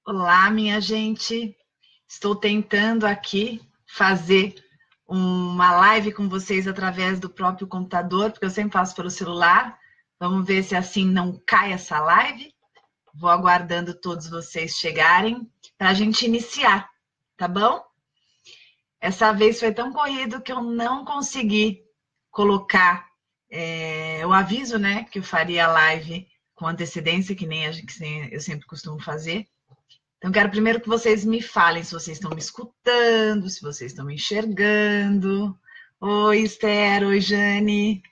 Olá, minha gente. Estou tentando aqui fazer uma live com vocês através do próprio computador, porque eu sempre faço pelo celular. Vamos ver se assim não cai essa live. Vou aguardando todos vocês chegarem para a gente iniciar, tá bom? Essa vez foi tão corrido que eu não consegui colocar o aviso, né, que eu faria a live com antecedência, que nem eu sempre costumo fazer. Então, quero primeiro que vocês me falem se vocês estão me escutando, se vocês estão me enxergando. Oi, Esther. Oi, Jane.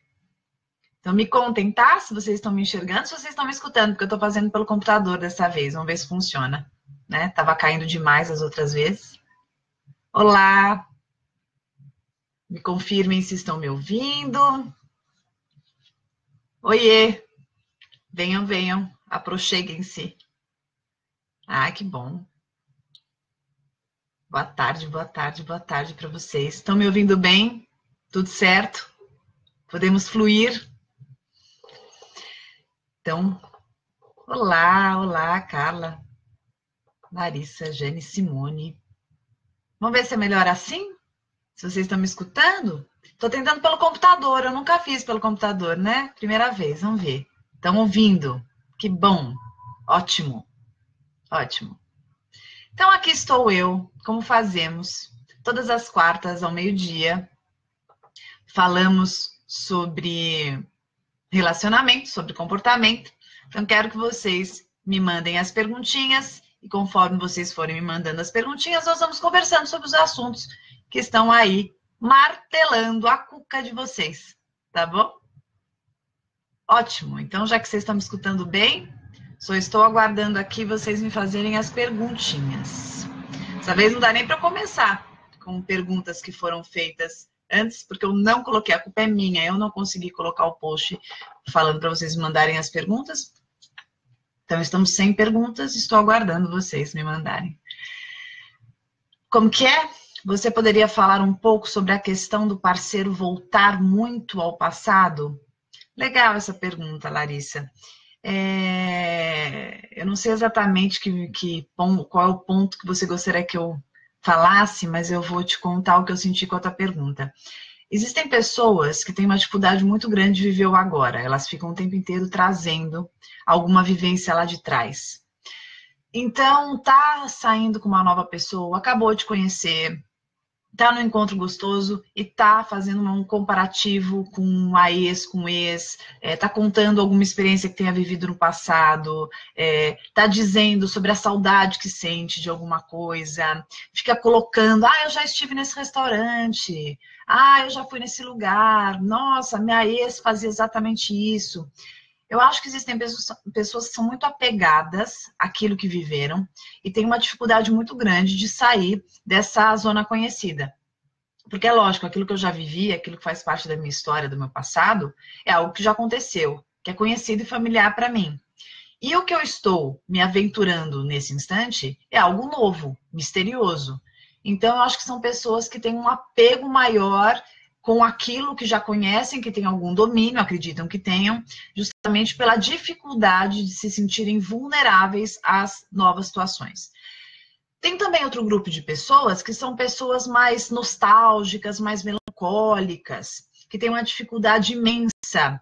Então, me contem, tá? Se vocês estão me enxergando, se vocês estão me escutando, porque eu estou fazendo pelo computador dessa vez. Vamos ver se funciona. Né? Tava caindo demais as outras vezes. Olá. Me confirmem se estão me ouvindo. Oiê. Venham, venham. Aproxeguem-se. Ah, que bom. Boa tarde, boa tarde, boa tarde para vocês. Estão me ouvindo bem? Tudo certo? Podemos fluir? Então, olá, Carla, Larissa, Jane, Simone. Vamos ver se é melhor assim? Se vocês estão me escutando? Estou tentando pelo computador, eu nunca fiz pelo computador, né? Primeira vez, vamos ver. Estão ouvindo? Que bom, ótimo, ótimo. Então, aqui estou eu, como fazemos todas as quartas ao meio-dia. Falamos sobre relacionamento, sobre comportamento. Então, quero que vocês me mandem as perguntinhas e conforme vocês forem me mandando as perguntinhas, nós vamos conversando sobre os assuntos que estão aí martelando a cuca de vocês, tá bom? Ótimo. Então, já que vocês estão me escutando bem, só estou aguardando aqui vocês me fazerem as perguntinhas. Dessa vez não dá nem para começar com perguntas que foram feitas antes, porque eu não coloquei, a culpa é minha, eu não consegui colocar o post falando para vocês me mandarem as perguntas. Então, estamos sem perguntas, estou aguardando vocês me mandarem. Como que é? Você poderia falar um pouco sobre a questão do parceiro voltar muito ao passado? Legal essa pergunta, Larissa. Eu não sei exatamente qual é o ponto que você gostaria que eu falasse, mas eu vou te contar o que eu senti com a tua pergunta. Existem pessoas que têm uma dificuldade muito grande de viver o agora. Elas ficam o tempo inteiro trazendo alguma vivência lá de trás. Então, tá saindo com uma nova pessoa, acabou de conhecer, tá no encontro gostoso e tá fazendo um comparativo com a ex, com o ex, tá contando alguma experiência que tenha vivido no passado, tá dizendo sobre a saudade que sente de alguma coisa, fica colocando, eu já estive nesse restaurante, eu já fui nesse lugar, nossa, minha ex fazia exatamente isso. Eu acho que existem pessoas que são muito apegadas àquilo que viveram e têm uma dificuldade muito grande de sair dessa zona conhecida. Porque é lógico, aquilo que eu já vivi, aquilo que faz parte da minha história, do meu passado, é algo que já aconteceu, que é conhecido e familiar para mim. E o que eu estou me aventurando nesse instante é algo novo, misterioso. Então, eu acho que são pessoas que têm um apego maior com aquilo que já conhecem, que tem algum domínio, acreditam que tenham, justamente pela dificuldade de se sentirem vulneráveis às novas situações. Tem também outro grupo de pessoas que são pessoas mais nostálgicas, mais melancólicas, que têm uma dificuldade imensa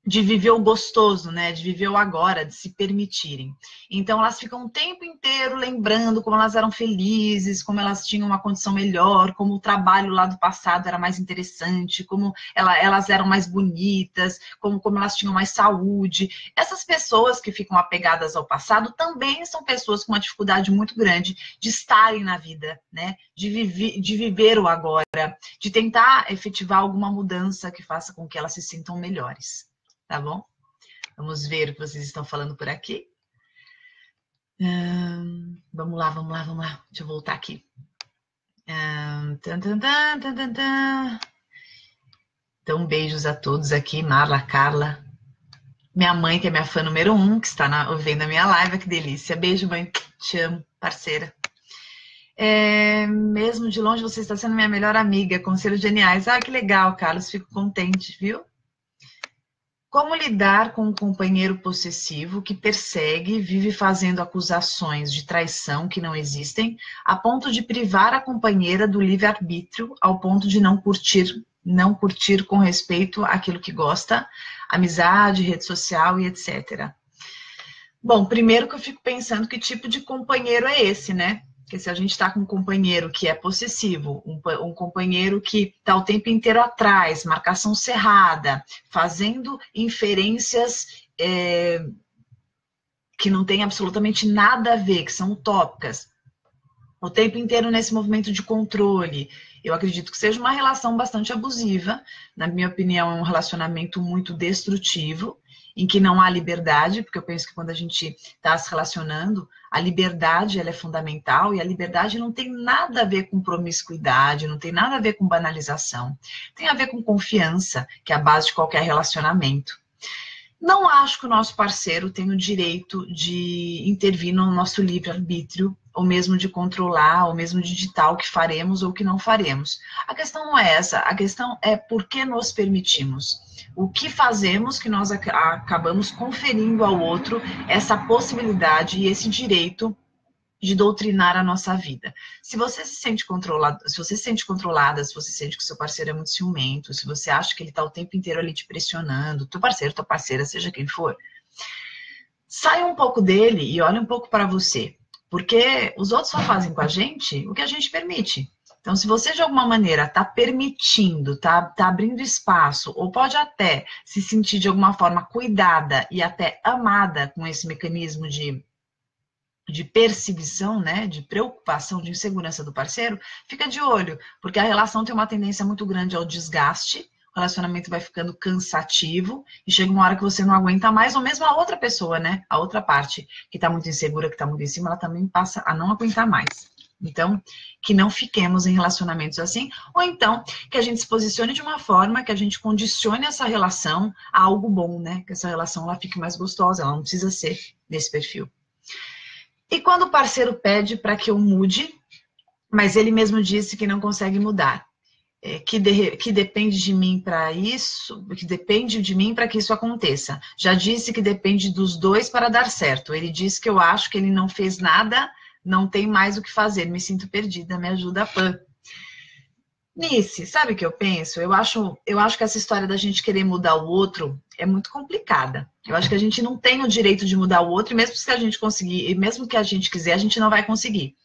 de viver o gostoso, né? De viver o agora, de se permitirem. Então, elas ficam o tempo inteiro lembrando como elas eram felizes, como elas tinham uma condição melhor, como o trabalho lá do passado era mais interessante, como elas eram mais bonitas, como elas tinham mais saúde. Essas pessoas que ficam apegadas ao passado também são pessoas com uma dificuldade muito grande de estarem na vida, né? De viver o agora, de tentar efetivar alguma mudança que faça com que elas se sintam melhores. Tá bom? Vamos ver o que vocês estão falando por aqui. Vamos lá. Deixa eu voltar aqui. Então, beijos a todos aqui. Marla, Carla. Minha mãe, que é minha fã número 1, que está vendo a minha live. Que delícia. Beijo, mãe. Te amo, parceira. Mesmo de longe, você está sendo minha melhor amiga. Conselhos geniais. Que legal, Carlos. Fico contente, viu? Como lidar com um companheiro possessivo que persegue, vive fazendo acusações de traição que não existem, a ponto de privar a companheira do livre-arbítrio, ao ponto de não curtir com respeito àquilo que gosta, amizade, rede social e etc. Bom, primeiro que eu fico pensando que tipo de companheiro é esse, né? Porque se a gente está com um companheiro que é possessivo, um companheiro que está o tempo inteiro atrás, marcação cerrada, fazendo inferências que não tem absolutamente nada a ver, que são utópicas, o tempo inteiro nesse movimento de controle, eu acredito que seja uma relação bastante abusiva. Na minha opinião, é um relacionamento muito destrutivo, em que não há liberdade, porque eu penso que quando a gente está se relacionando, a liberdade ela é fundamental, e a liberdade não tem nada a ver com promiscuidade, não tem nada a ver com banalização, tem a ver com confiança, que é a base de qualquer relacionamento. Não acho que o nosso parceiro tenha o direito de intervir no nosso livre-arbítrio, ou mesmo de controlar, ou mesmo de ditar o que faremos ou o que não faremos. A questão não é essa, a questão é por que nos permitimos. O que fazemos que nós acabamos conferindo ao outro essa possibilidade e esse direito de doutrinar a nossa vida. Se você se sente controlado, se você se sente controlada, se você sente que seu parceiro é muito ciumento, se você acha que ele está o tempo inteiro ali te pressionando, teu parceiro, tua parceira, seja quem for, saia um pouco dele e olhe um pouco para você, porque os outros só fazem com a gente o que a gente permite. Então, se você de alguma maneira está permitindo, tá abrindo espaço, ou pode até se sentir de alguma forma cuidada e até amada com esse mecanismo de perseguição, né, de preocupação, de insegurança do parceiro, fica de olho, porque a relação tem uma tendência muito grande ao desgaste, o relacionamento vai ficando cansativo, e chega uma hora que você não aguenta mais, ou mesmo a outra pessoa, né, a outra parte que está muito insegura, que está muito em cima, ela também passa a não aguentar mais. Então, que não fiquemos em relacionamentos assim, ou então que a gente se posicione de uma forma que a gente condicione essa relação a algo bom, né, que essa relação ela fique mais gostosa, ela não precisa ser nesse perfil. E quando o parceiro pede para que eu mude, mas ele mesmo disse que não consegue mudar, que depende de mim para isso, que depende de mim para que isso aconteça. Já disse que depende dos dois para dar certo. Ele disse que eu acho que ele não fez nada, não tem mais o que fazer, me sinto perdida, me ajuda, Pan. Nice, sabe o que eu penso? Eu acho que essa história da gente querer mudar o outro é muito complicada. Eu acho que a gente não tem o direito de mudar o outro, e mesmo que a gente conseguir, e mesmo que a gente quiser, a gente não vai conseguir.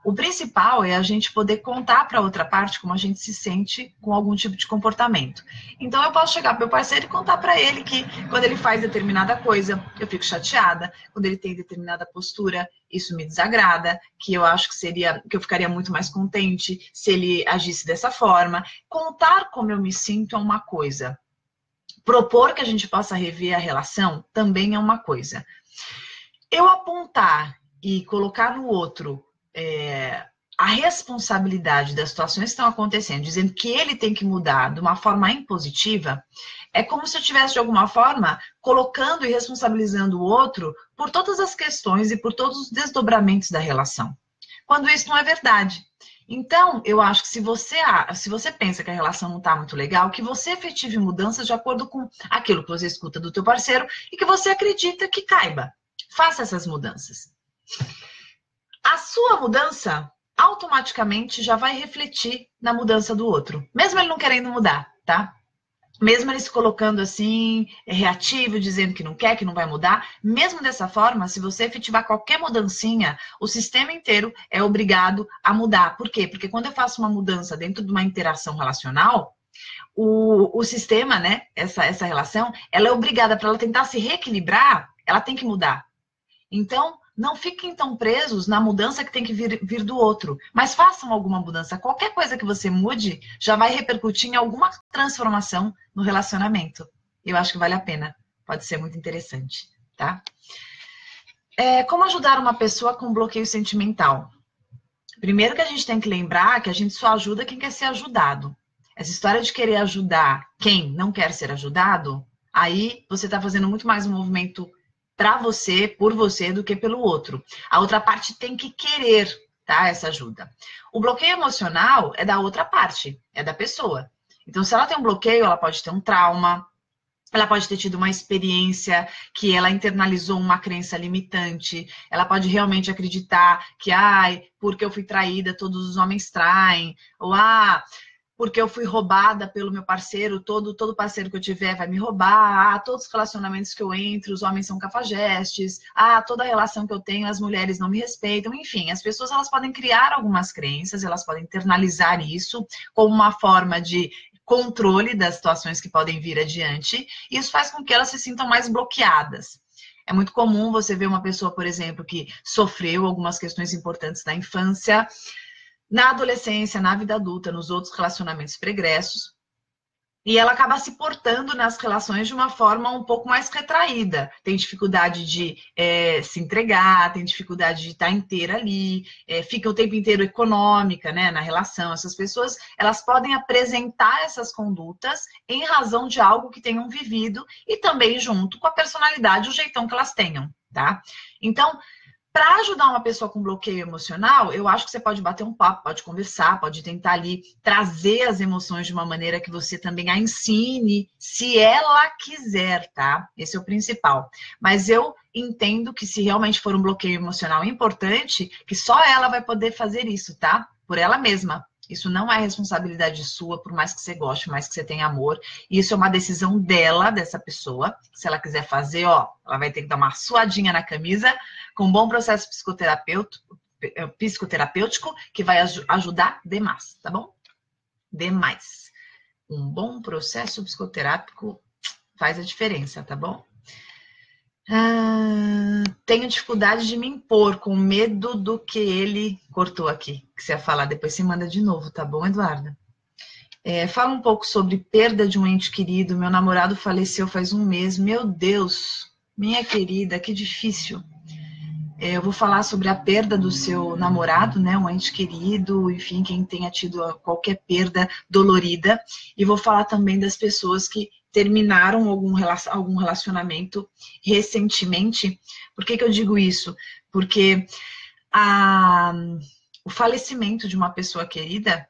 O principal é a gente poder contar para a outra parte como a gente se sente com algum tipo de comportamento. Então eu posso chegar para o meu parceiro e contar para ele que quando ele faz determinada coisa, eu fico chateada, quando ele tem determinada postura, isso me desagrada, que eu acho que eu ficaria muito mais contente se ele agisse dessa forma. Contar como eu me sinto é uma coisa. Propor que a gente possa rever a relação também é uma coisa. Eu apontar e colocar no outro a responsabilidade das situações que estão acontecendo, dizendo que ele tem que mudar de uma forma impositiva, é como se eu estivesse, de alguma forma, colocando e responsabilizando o outro por todas as questões e por todos os desdobramentos da relação. Quando isso não é verdade. Então, eu acho que se você pensa que a relação não está muito legal, que você efetive mudanças de acordo com aquilo que você escuta do teu parceiro e que você acredita que caiba. Faça essas mudanças. A sua mudança automaticamente já vai refletir na mudança do outro, mesmo ele não querendo mudar, tá? Mesmo ele se colocando assim, reativo, dizendo que não quer, que não vai mudar, mesmo dessa forma, se você efetivar qualquer mudancinha, o sistema inteiro é obrigado a mudar. Por quê? Porque quando eu faço uma mudança dentro de uma interação relacional, o sistema, né, essa relação, ela é obrigada, para ela tentar se reequilibrar, ela tem que mudar. Então, não fiquem tão presos na mudança que tem que vir do outro, mas façam alguma mudança. Qualquer coisa que você mude já vai repercutir em alguma transformação no relacionamento. Eu acho que vale a pena, pode ser muito interessante, tá? Como ajudar uma pessoa com bloqueio sentimental? Primeiro que a gente tem que lembrar que a gente só ajuda quem quer ser ajudado. Essa história de querer ajudar quem não quer ser ajudado, aí você está fazendo muito mais um movimento para você, por você, do que pelo outro. A outra parte tem que querer, tá, essa ajuda. O bloqueio emocional é da outra parte, é da pessoa. Então, se ela tem um bloqueio, ela pode ter um trauma, Ela pode ter tido uma experiência que ela internalizou uma crença limitante. Ela pode realmente acreditar que, ai, porque eu fui traída, todos os homens traem. Ou, porque eu fui roubada pelo meu parceiro, todo parceiro que eu tiver vai me roubar. Todos os relacionamentos que eu entro, os homens são cafajestes. Toda relação que eu tenho, as mulheres não me respeitam. Enfim, as pessoas elas podem criar algumas crenças, elas podem internalizar isso como uma forma de controle das situações que podem vir adiante, e isso faz com que elas se sintam mais bloqueadas. É muito comum você ver uma pessoa, por exemplo, que sofreu algumas questões importantes na infância, na adolescência, na vida adulta, nos outros relacionamentos pregressos, e ela acaba se portando nas relações de uma forma um pouco mais retraída. Tem dificuldade de se entregar, tem dificuldade de estar inteira ali, fica o tempo inteiro econômica, né, na relação. Essas pessoas, elas podem apresentar essas condutas em razão de algo que tenham vivido e também junto com a personalidade, o jeitão que elas tenham, tá? Então, para ajudar uma pessoa com bloqueio emocional, eu acho que você pode bater um papo, pode conversar, pode tentar ali trazer as emoções de uma maneira que você também a ensine, se ela quiser, tá? Esse é o principal. Mas eu entendo que se realmente for um bloqueio emocional importante, que só ela vai poder fazer isso, tá? Por ela mesma. Isso não é responsabilidade sua, por mais que você goste, por mais que você tenha amor. Isso é uma decisão dela, dessa pessoa. Se ela quiser fazer, ó, ela vai ter que dar uma suadinha na camisa, com um bom processo psicoterapêutico, que vai ajudar demais, tá bom? Demais. Um bom processo psicoterápico faz a diferença, tá bom? Tenho dificuldade de me impor, com medo do que ele cortou aqui, que você ia falar, depois você manda de novo, tá bom, Eduardo? Fala um pouco sobre perda de um ente querido. Meu namorado faleceu faz um mês. Meu Deus, minha querida, que difícil. Eu vou falar sobre a perda do seu namorado, né, um ente querido, enfim, quem tenha tido qualquer perda dolorida. E vou falar também das pessoas que terminaram algum relacionamento recentemente. Por que eu digo isso? Porque o falecimento de uma pessoa querida,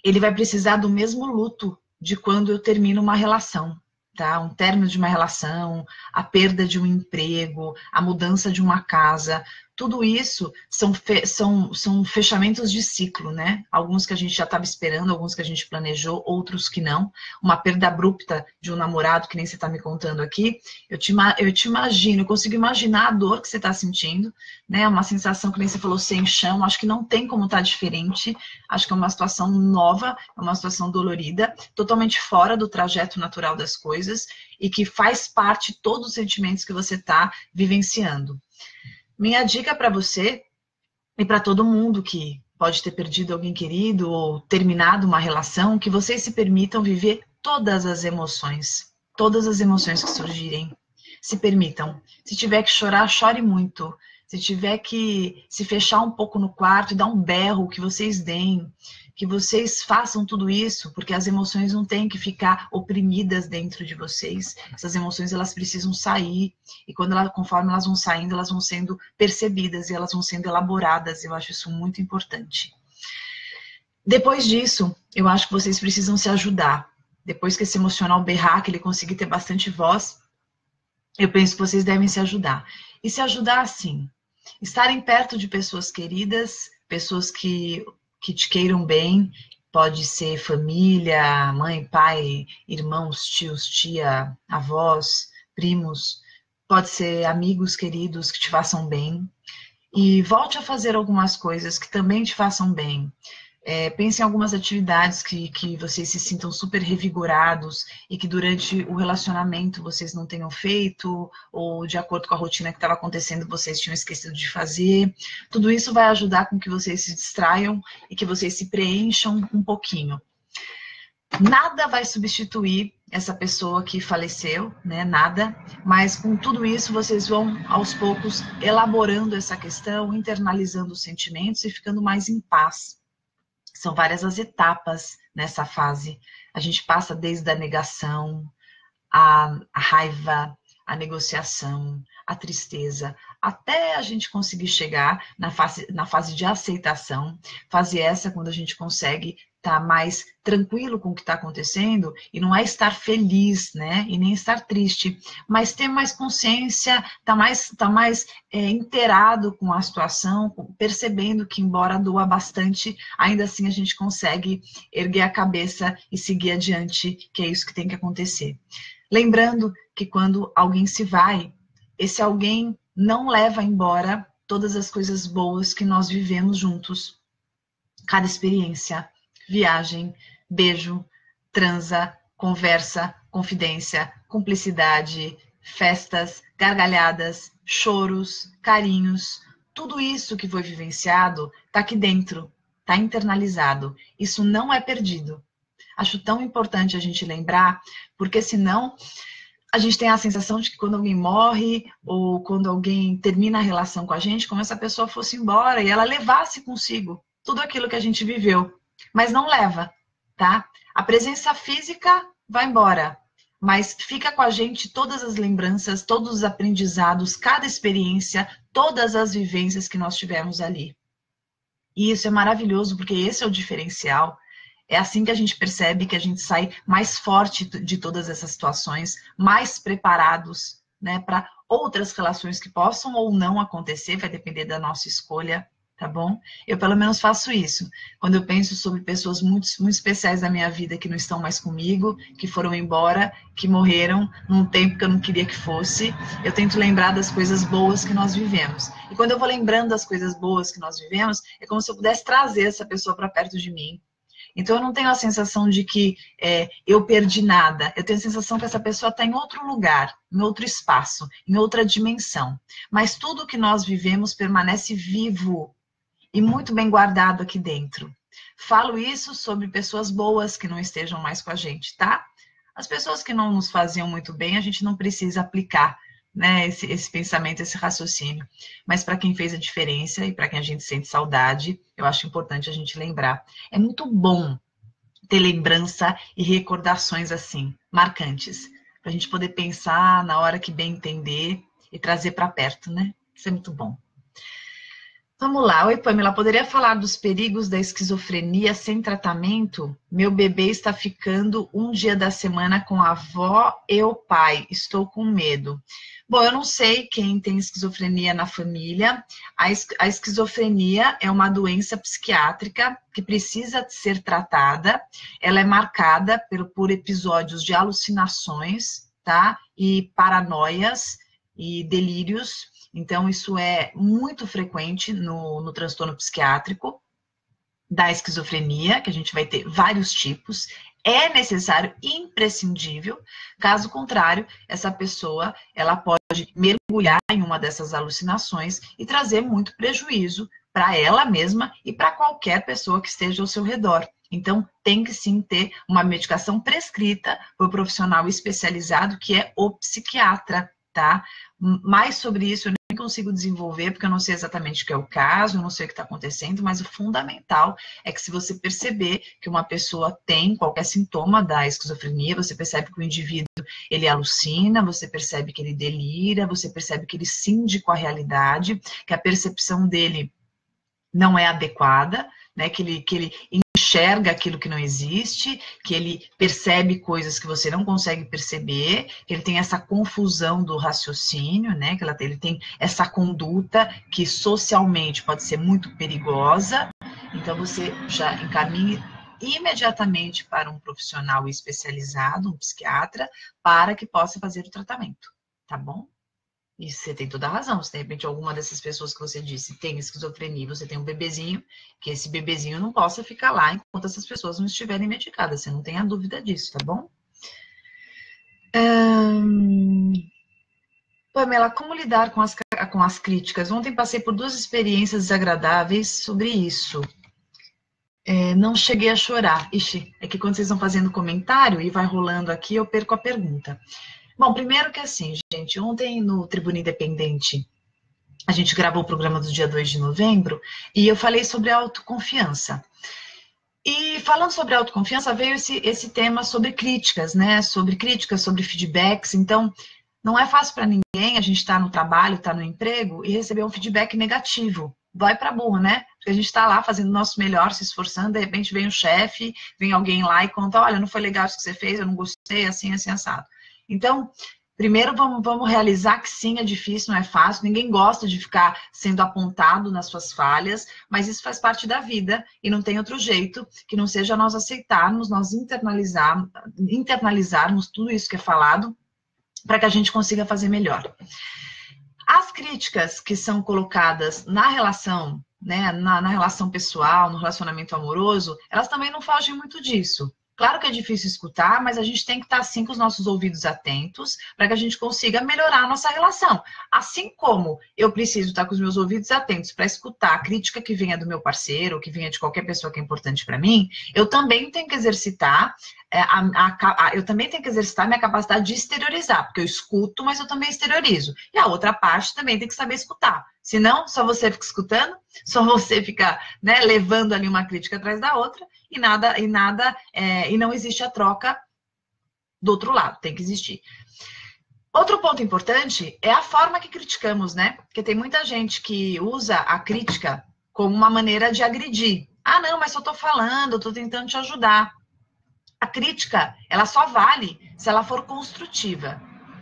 ele vai precisar do mesmo luto de quando eu termino uma relação. Tá? Um término de uma relação, a perda de um emprego, a mudança de uma casa, tudo isso são fechamentos de ciclo, né? Alguns que a gente já estava esperando, alguns que a gente planejou, outros que não. Uma perda abrupta de um namorado, que nem você está me contando aqui, eu te imagino, eu consigo imaginar a dor que você está sentindo, né? Uma sensação que nem você falou, sem chão, acho que não tem como estar diferente, acho que é uma situação nova, é uma situação dolorida, totalmente fora do trajeto natural das coisas, e que faz parte de todos os sentimentos que você está vivenciando. Minha dica para você e para todo mundo que pode ter perdido alguém querido ou terminado uma relação, que vocês se permitam viver todas as emoções que surgirem. Se permitam. Se tiver que chorar, chore muito. Se tiver que se fechar um pouco no quarto e dar um berro, que vocês deem. Que vocês façam tudo isso, porque as emoções não têm que ficar oprimidas dentro de vocês. Essas emoções, elas precisam sair. E conforme elas vão saindo, elas vão sendo percebidas e elas vão sendo elaboradas. Eu acho isso muito importante. Depois disso, eu acho que vocês precisam se ajudar. Depois que esse emocional berrar, que ele conseguir ter bastante voz, eu penso que vocês devem se ajudar. E se ajudar assim, estarem perto de pessoas queridas, pessoas que te queiram bem, pode ser família, mãe, pai, irmãos, tios, tia, avós, primos, pode ser amigos queridos que te façam bem. E volte a fazer algumas coisas que também te façam bem. Pense em algumas atividades que vocês se sintam super revigorados e que durante o relacionamento vocês não tenham feito, ou de acordo com a rotina que estava acontecendo, vocês tinham esquecido de fazer. Tudo isso vai ajudar com que vocês se distraiam e que vocês se preencham um pouquinho. Nada vai substituir essa pessoa que faleceu, né? Nada. Mas com tudo isso, vocês vão, aos poucos, elaborando essa questão, internalizando os sentimentos e ficando mais em paz. São várias as etapas nessa fase. A gente passa desde a negação, a raiva, a negociação, a tristeza, até a gente conseguir chegar na fase de aceitação. Fase essa quando a gente consegue tá mais tranquilo com o que está acontecendo, e não é estar feliz, né, e nem estar triste, mas ter mais consciência, tá mais inteirado com a situação, percebendo que, embora doa bastante, ainda assim a gente consegue erguer a cabeça e seguir adiante, que é isso que tem que acontecer. Lembrando que quando alguém se vai, esse alguém não leva embora todas as coisas boas que nós vivemos juntos. Cada experiência, viagem, beijo, transa, conversa, confidência, cumplicidade, festas, gargalhadas, choros, carinhos, tudo isso que foi vivenciado está aqui dentro, está internalizado. Isso não é perdido. Acho tão importante a gente lembrar, porque senão a gente tem a sensação de que quando alguém morre ou quando alguém termina a relação com a gente, como se essa pessoa fosse embora e ela levasse consigo tudo aquilo que a gente viveu, mas não leva, tá? A presença física vai embora, mas fica com a gente todas as lembranças, todos os aprendizados, cada experiência, todas as vivências que nós tivemos ali. E isso é maravilhoso, porque esse é o diferencial. É assim que a gente percebe que a gente sai mais forte de todas essas situações, mais preparados, né, para outras relações que possam ou não acontecer, vai depender da nossa escolha. Tá bom? Eu pelo menos faço isso. Quando eu penso sobre pessoas muito, muito especiais da minha vida que não estão mais comigo, que foram embora, que morreram num tempo que eu não queria que fosse, eu tento lembrar das coisas boas que nós vivemos. E quando eu vou lembrando das coisas boas que nós vivemos, é como se eu pudesse trazer essa pessoa para perto de mim. Então eu não tenho a sensação de que eu perdi nada. Eu tenho a sensação que essa pessoa está em outro lugar, em outro espaço, em outra dimensão. Mas tudo que nós vivemos permanece vivo e muito bem guardado aqui dentro. Falo isso sobre pessoas boas que não estejam mais com a gente, tá? As pessoas que não nos faziam muito bem, a gente não precisa aplicar, né, esse pensamento, esse raciocínio. Mas para quem fez a diferença e para quem a gente sente saudade, eu acho importante a gente lembrar. É muito bom ter lembrança e recordações assim, marcantes, para a gente poder pensar na hora que bem entender e trazer para perto, né? Isso é muito bom. Vamos lá. Oi, Pamela, poderia falar dos perigos da esquizofrenia sem tratamento? Meu bebê está ficando um dia da semana com a avó e o pai. Estou com medo. Bom, eu não sei quem tem esquizofrenia na família. A esquizofrenia é uma doença psiquiátrica que precisa ser tratada. Ela é marcada por episódios de alucinações, tá? E paranoias e delírios. Então, isso é muito frequente no transtorno psiquiátrico da esquizofrenia, que a gente vai ter vários tipos. É necessário, imprescindível. Caso contrário, essa pessoa ela pode mergulhar em uma dessas alucinações e trazer muito prejuízo para ela mesma e para qualquer pessoa que esteja ao seu redor. Então, tem que sim ter uma medicação prescrita por um profissional especializado, que é o psiquiatra, tá? Mais sobre isso eu nem consigo desenvolver, porque eu não sei exatamente o que é o caso, eu não sei o que está acontecendo, mas o fundamental é que se você perceber que uma pessoa tem qualquer sintoma da esquizofrenia, você percebe que o indivíduo, ele alucina, você percebe que ele delira, você percebe que ele cinge com a realidade, que a percepção dele não é adequada, né, que ele enxerga aquilo que não existe, que ele percebe coisas que você não consegue perceber, que ele tem essa confusão do raciocínio, né, que ele tem essa conduta que socialmente pode ser muito perigosa. Então você já encaminha imediatamente para um profissional especializado, um psiquiatra, para que possa fazer o tratamento, tá bom? E você tem toda a razão, se de repente alguma dessas pessoas que você disse tem esquizofrenia, você tem um bebezinho, que esse bebezinho não possa ficar lá enquanto essas pessoas não estiverem medicadas, você não tenha dúvida disso, tá bom? Pamela, como lidar com as críticas? Ontem passei por 2 experiências desagradáveis sobre isso. Não cheguei a chorar. Ixi, é que quando vocês vão fazendo comentário e vai rolando aqui, eu perco a pergunta. Bom, primeiro que assim, gente, ontem no Tribuna Independente, a gente gravou o programa do dia 2 de novembro, e eu falei sobre autoconfiança. E falando sobre autoconfiança, veio esse tema sobre críticas, né? Sobre críticas, sobre feedbacks. Então, não é fácil para ninguém, a gente está no trabalho, está no emprego, e receber um feedback negativo. Dói para burro, né? A gente está lá fazendo o nosso melhor, se esforçando, de repente vem o chefe, vem alguém lá e conta, olha, não foi legal isso que você fez, eu não gostei, assim, assim, assado. Então, primeiro vamos realizar que sim, é difícil, não é fácil, ninguém gosta de ficar sendo apontado nas suas falhas, mas isso faz parte da vida e não tem outro jeito que não seja nós aceitarmos, nós internalizarmos tudo isso que é falado para que a gente consiga fazer melhor. As críticas que são colocadas na relação, né, na relação pessoal, no relacionamento amoroso, elas também não fogem muito disso. Claro que é difícil escutar, mas a gente tem que estar assim com os nossos ouvidos atentos para que a gente consiga melhorar a nossa relação. Assim como eu preciso estar com os meus ouvidos atentos para escutar a crítica que venha do meu parceiro, ou que venha de qualquer pessoa que é importante para mim, eu também tenho que exercitar eu também tenho que exercitar minha capacidade de exteriorizar, porque eu escuto, mas eu também exteriorizo. E a outra parte também tem que saber escutar. Senão, só você fica escutando, só você fica, né, levando ali uma crítica atrás da outra, e não existe a troca do outro lado, tem que existir. Outro ponto importante é a forma que criticamos, né? Porque tem muita gente que usa a crítica como uma maneira de agredir. Ah, não, mas só tô falando, eu tô tentando te ajudar. A crítica, ela só vale se ela for construtiva.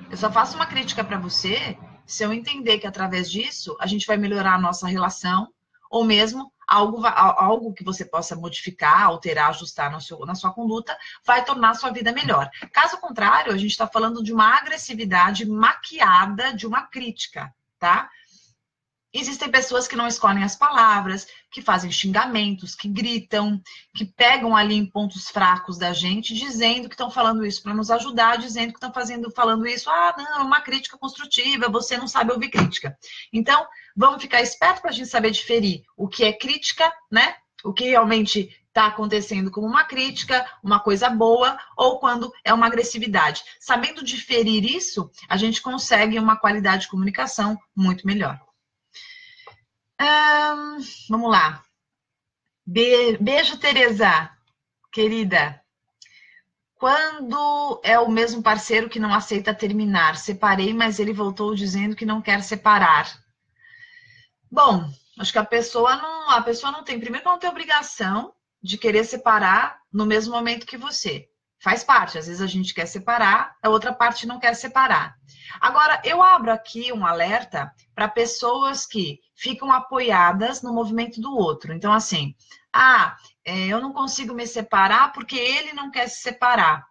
Eu só faço uma crítica para você se eu entender que através disso a gente vai melhorar a nossa relação, ou mesmo algo que você possa modificar, alterar, ajustar na sua conduta, vai tornar a sua vida melhor. Caso contrário, a gente está falando de uma agressividade maquiada de uma crítica, tá? Existem pessoas que não escolhem as palavras, que fazem xingamentos, que gritam, que pegam ali em pontos fracos da gente, dizendo que estão falando isso para nos ajudar, dizendo que estão falando isso, não, é uma crítica construtiva, você não sabe ouvir crítica. Então, vamos ficar espertos para a gente saber diferir o que é crítica, né? O que realmente está acontecendo como uma crítica, uma coisa boa, ou quando é uma agressividade. Sabendo diferir isso, a gente consegue uma qualidade de comunicação muito melhor. Vamos lá. Beijo, Tereza, querida. Quando é o mesmo parceiro que não aceita terminar? Separei, mas ele voltou dizendo que não quer separar. Bom, acho que a pessoa não tem, primeiro que não tem obrigação de querer separar no mesmo momento que você. Faz parte, às vezes a gente quer separar, a outra parte não quer separar. Agora, eu abro aqui um alerta para pessoas que ficam apoiadas no movimento do outro. Então, assim, eu não consigo me separar porque ele não quer se separar.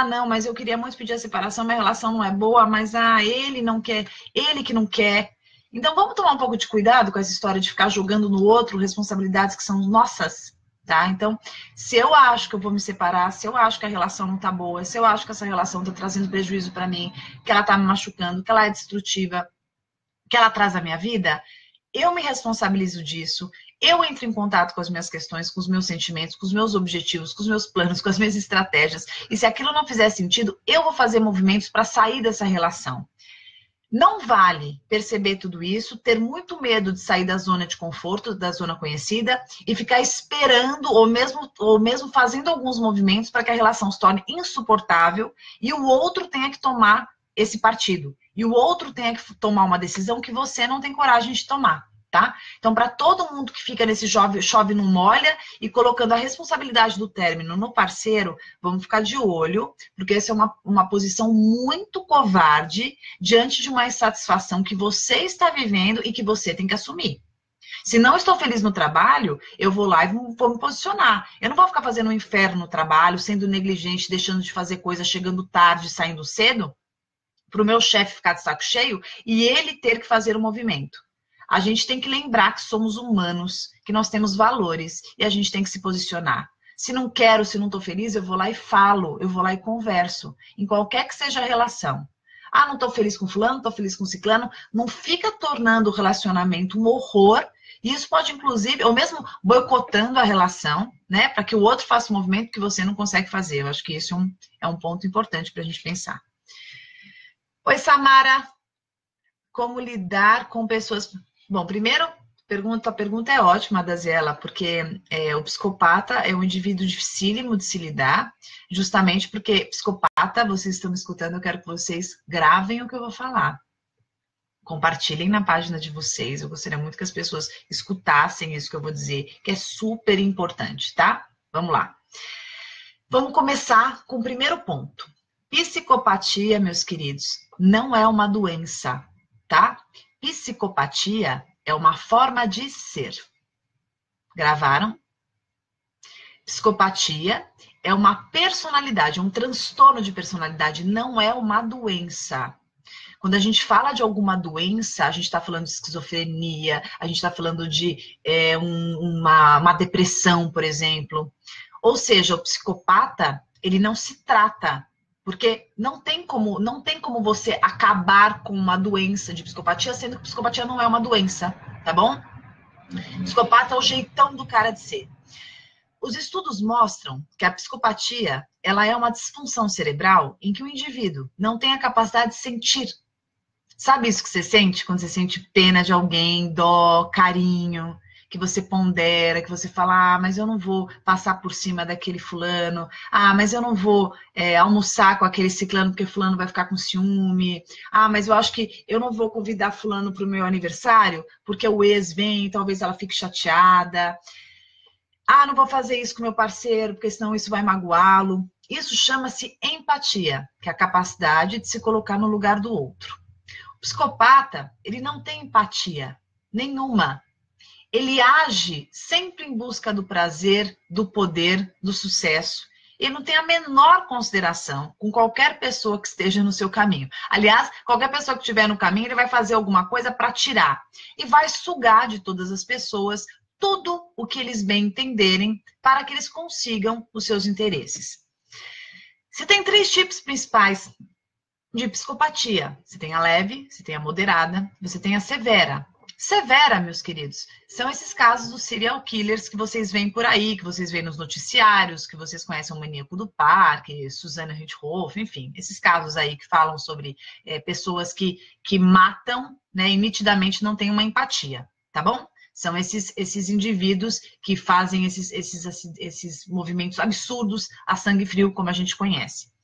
Não, mas eu queria muito pedir a separação, minha relação não é boa, mas ele não quer, ele que não quer. Então, vamos tomar um pouco de cuidado com essa história de ficar jogando no outro responsabilidades que são nossas. Tá? Então, se eu acho que eu vou me separar, se eu acho que a relação não tá boa, se eu acho que essa relação tá trazendo prejuízo para mim, que ela tá me machucando, que ela é destrutiva, que ela traz a minha vida, eu me responsabilizo disso, eu entro em contato com as minhas questões, com os meus sentimentos, com os meus objetivos, com os meus planos, com as minhas estratégias, e se aquilo não fizer sentido, eu vou fazer movimentos para sair dessa relação. Não vale perceber tudo isso, ter muito medo de sair da zona de conforto, da zona conhecida, e ficar esperando ou mesmo fazendo alguns movimentos para que a relação se torne insuportável e o outro tenha que tomar esse partido. E o outro tenha que tomar uma decisão que você não tem coragem de tomar. Tá? Então, para todo mundo que fica nesse chove não molha e colocando a responsabilidade do término no parceiro, vamos ficar de olho, porque essa é uma posição muito covarde diante de uma insatisfação que você está vivendo e que você tem que assumir. Se não estou feliz no trabalho, eu vou lá e vou me posicionar. Eu não vou ficar fazendo um inferno no trabalho, sendo negligente, deixando de fazer coisas, chegando tarde, saindo cedo, para o meu chefe ficar de saco cheio e ele ter que fazer o movimento. A gente tem que lembrar que somos humanos, que nós temos valores e a gente tem que se posicionar. Se não quero, se não estou feliz, eu vou lá e falo, eu vou lá e converso, em qualquer que seja a relação. Não estou feliz com fulano, não estou feliz com ciclano, não fica tornando o relacionamento um horror, e isso pode inclusive, ou mesmo boicotando a relação, né, para que o outro faça um movimento que você não consegue fazer. Eu acho que isso é um ponto importante para a gente pensar. Oi, Samara, como lidar com pessoas... Bom, primeiro, a pergunta é ótima, Daziela, porque o psicopata é um indivíduo dificílimo de se lidar, justamente porque psicopata, vocês estão me escutando, eu quero que vocês gravem o que eu vou falar. Compartilhem na página de vocês. Eu gostaria muito que as pessoas escutassem isso que eu vou dizer, que é super importante, tá? Vamos lá. Vamos começar com o primeiro ponto. Psicopatia, meus queridos, não é uma doença, tá? Psicopatia é uma forma de ser. Gravaram? Psicopatia é uma personalidade, um transtorno de personalidade, não é uma doença. Quando a gente fala de alguma doença, a gente está falando de esquizofrenia, a gente está falando de uma depressão, por exemplo. Ou seja, o psicopata, ele não se trata, porque não tem como você acabar com uma doença de psicopatia, sendo que psicopatia não é uma doença, tá bom? Psicopata é o jeitão do cara de ser. Os estudos mostram que a psicopatia, ela é uma disfunção cerebral em que o indivíduo não tem a capacidade de sentir. Sabe isso que você sente quando você sente pena de alguém, dó, carinho, que você pondera, que você fala, mas eu não vou passar por cima daquele fulano, mas eu não vou almoçar com aquele ciclano porque fulano vai ficar com ciúme, mas eu acho que eu não vou convidar fulano para o meu aniversário porque o ex vem e talvez ela fique chateada. Não vou fazer isso com meu parceiro porque senão isso vai magoá-lo. Isso chama-se empatia, que é a capacidade de se colocar no lugar do outro. O psicopata, ele não tem empatia nenhuma. Ele age sempre em busca do prazer, do poder, do sucesso. Ele não tem a menor consideração com qualquer pessoa que esteja no seu caminho. Aliás, qualquer pessoa que estiver no caminho, ele vai fazer alguma coisa para tirar. E vai sugar de todas as pessoas tudo o que eles bem entenderem para que eles consigam os seus interesses. Você tem 3 tipos principais de psicopatia. Você tem a leve, você tem a moderada, você tem a severa. Severa, meus queridos, são esses casos dos serial killers que vocês veem por aí, que vocês veem nos noticiários, que vocês conhecem o Maníaco do Parque, Susana Richthofen, enfim, esses casos aí que falam sobre pessoas que matam, né, e nitidamente não têm uma empatia, tá bom? São esses indivíduos que fazem esses movimentos absurdos a sangue frio, como a gente conhece.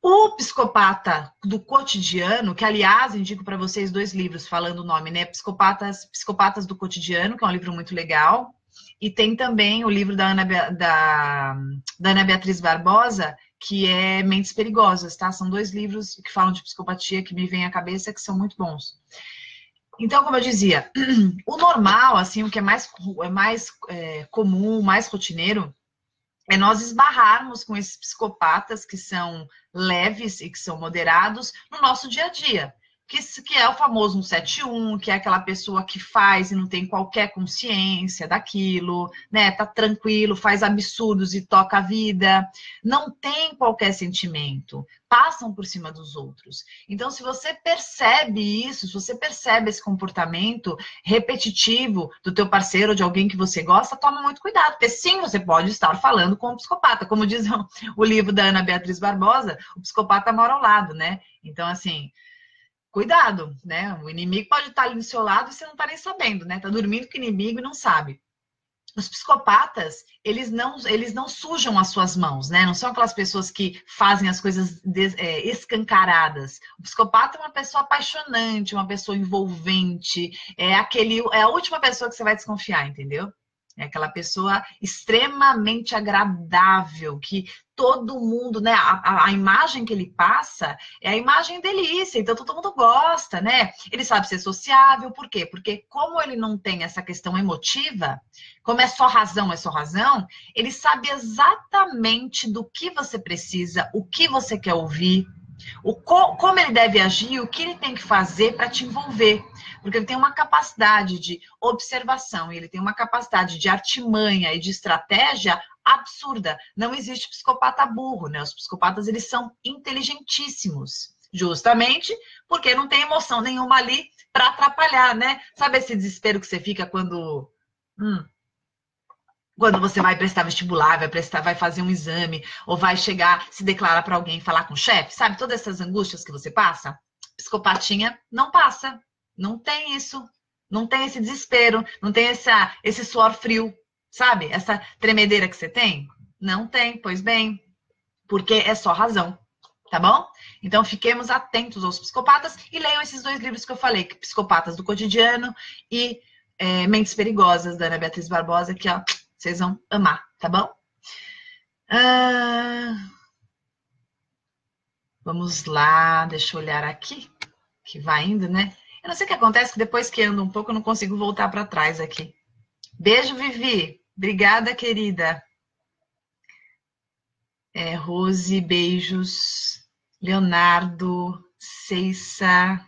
O psicopata do cotidiano, que aliás indico para vocês 2 livros falando o nome, né? Psicopatas do Cotidiano, que é um livro muito legal, e tem também o livro da Ana Beatriz Barbosa, que é Mentes Perigosas, tá? São 2 livros que falam de psicopatia que me vêm à cabeça, que são muito bons. Então, como eu dizia, o normal, assim, o que é mais comum, mais rotineiro, é nós esbarrarmos com esses psicopatas que são leves e que são moderados no nosso dia a dia. Que é o famoso 171, que é aquela pessoa que faz e não tem qualquer consciência daquilo, né? Tá tranquilo, faz absurdos e toca a vida. Não tem qualquer sentimento. Passam por cima dos outros. Então, se você percebe isso, se você percebe esse comportamento repetitivo do teu parceiro ou de alguém que você gosta, toma muito cuidado, porque sim, você pode estar falando com um psicopata. Como diz o livro da Ana Beatriz Barbosa, o psicopata mora ao lado, né? Então, assim, cuidado, né? O inimigo pode estar ali do seu lado e você não está nem sabendo, né? Tá dormindo com o inimigo e não sabe. Os psicopatas, eles não sujam as suas mãos, né? Não são aquelas pessoas que fazem as coisas escancaradas. O psicopata é uma pessoa apaixonante, uma pessoa envolvente, é a última pessoa que você vai desconfiar, entendeu? É aquela pessoa extremamente agradável, que todo mundo, né? A imagem que ele passa é a imagem delícia, então todo mundo gosta, né? Ele sabe ser sociável, por quê? Porque como ele não tem essa questão emotiva, como é só razão, ele sabe exatamente do que você precisa, o que você quer ouvir, como ele deve agir, o que ele tem que fazer para te envolver. Porque ele tem uma capacidade de observação, ele tem uma capacidade de artimanha e de estratégia absurda. Não existe psicopata burro, né? Os psicopatas, eles são inteligentíssimos, justamente porque não tem emoção nenhuma ali para atrapalhar, né? Sabe esse desespero que você fica quando você vai prestar vestibular, vai fazer um exame, ou vai chegar, se declarar para alguém, falar com o chefe, sabe? Todas essas angústias que você passa, psicopatinha não passa. Não tem isso. Não tem esse desespero, não tem esse suor frio, sabe? Essa tremedeira que você tem. Não tem, pois bem, porque é só razão. Tá bom? Então, fiquemos atentos aos psicopatas e leiam esses 2 livros que eu falei, Psicopatas do Cotidiano e Mentes Perigosas, da Ana Beatriz Barbosa, que ó, vocês vão amar, tá bom? Vamos lá, deixa eu olhar aqui, que vai indo, né? Eu não sei o que acontece, que depois que ando um pouco, eu não consigo voltar para trás aqui. Beijo, Vivi. Obrigada, querida. Rose, beijos. Leonardo, Ceissa.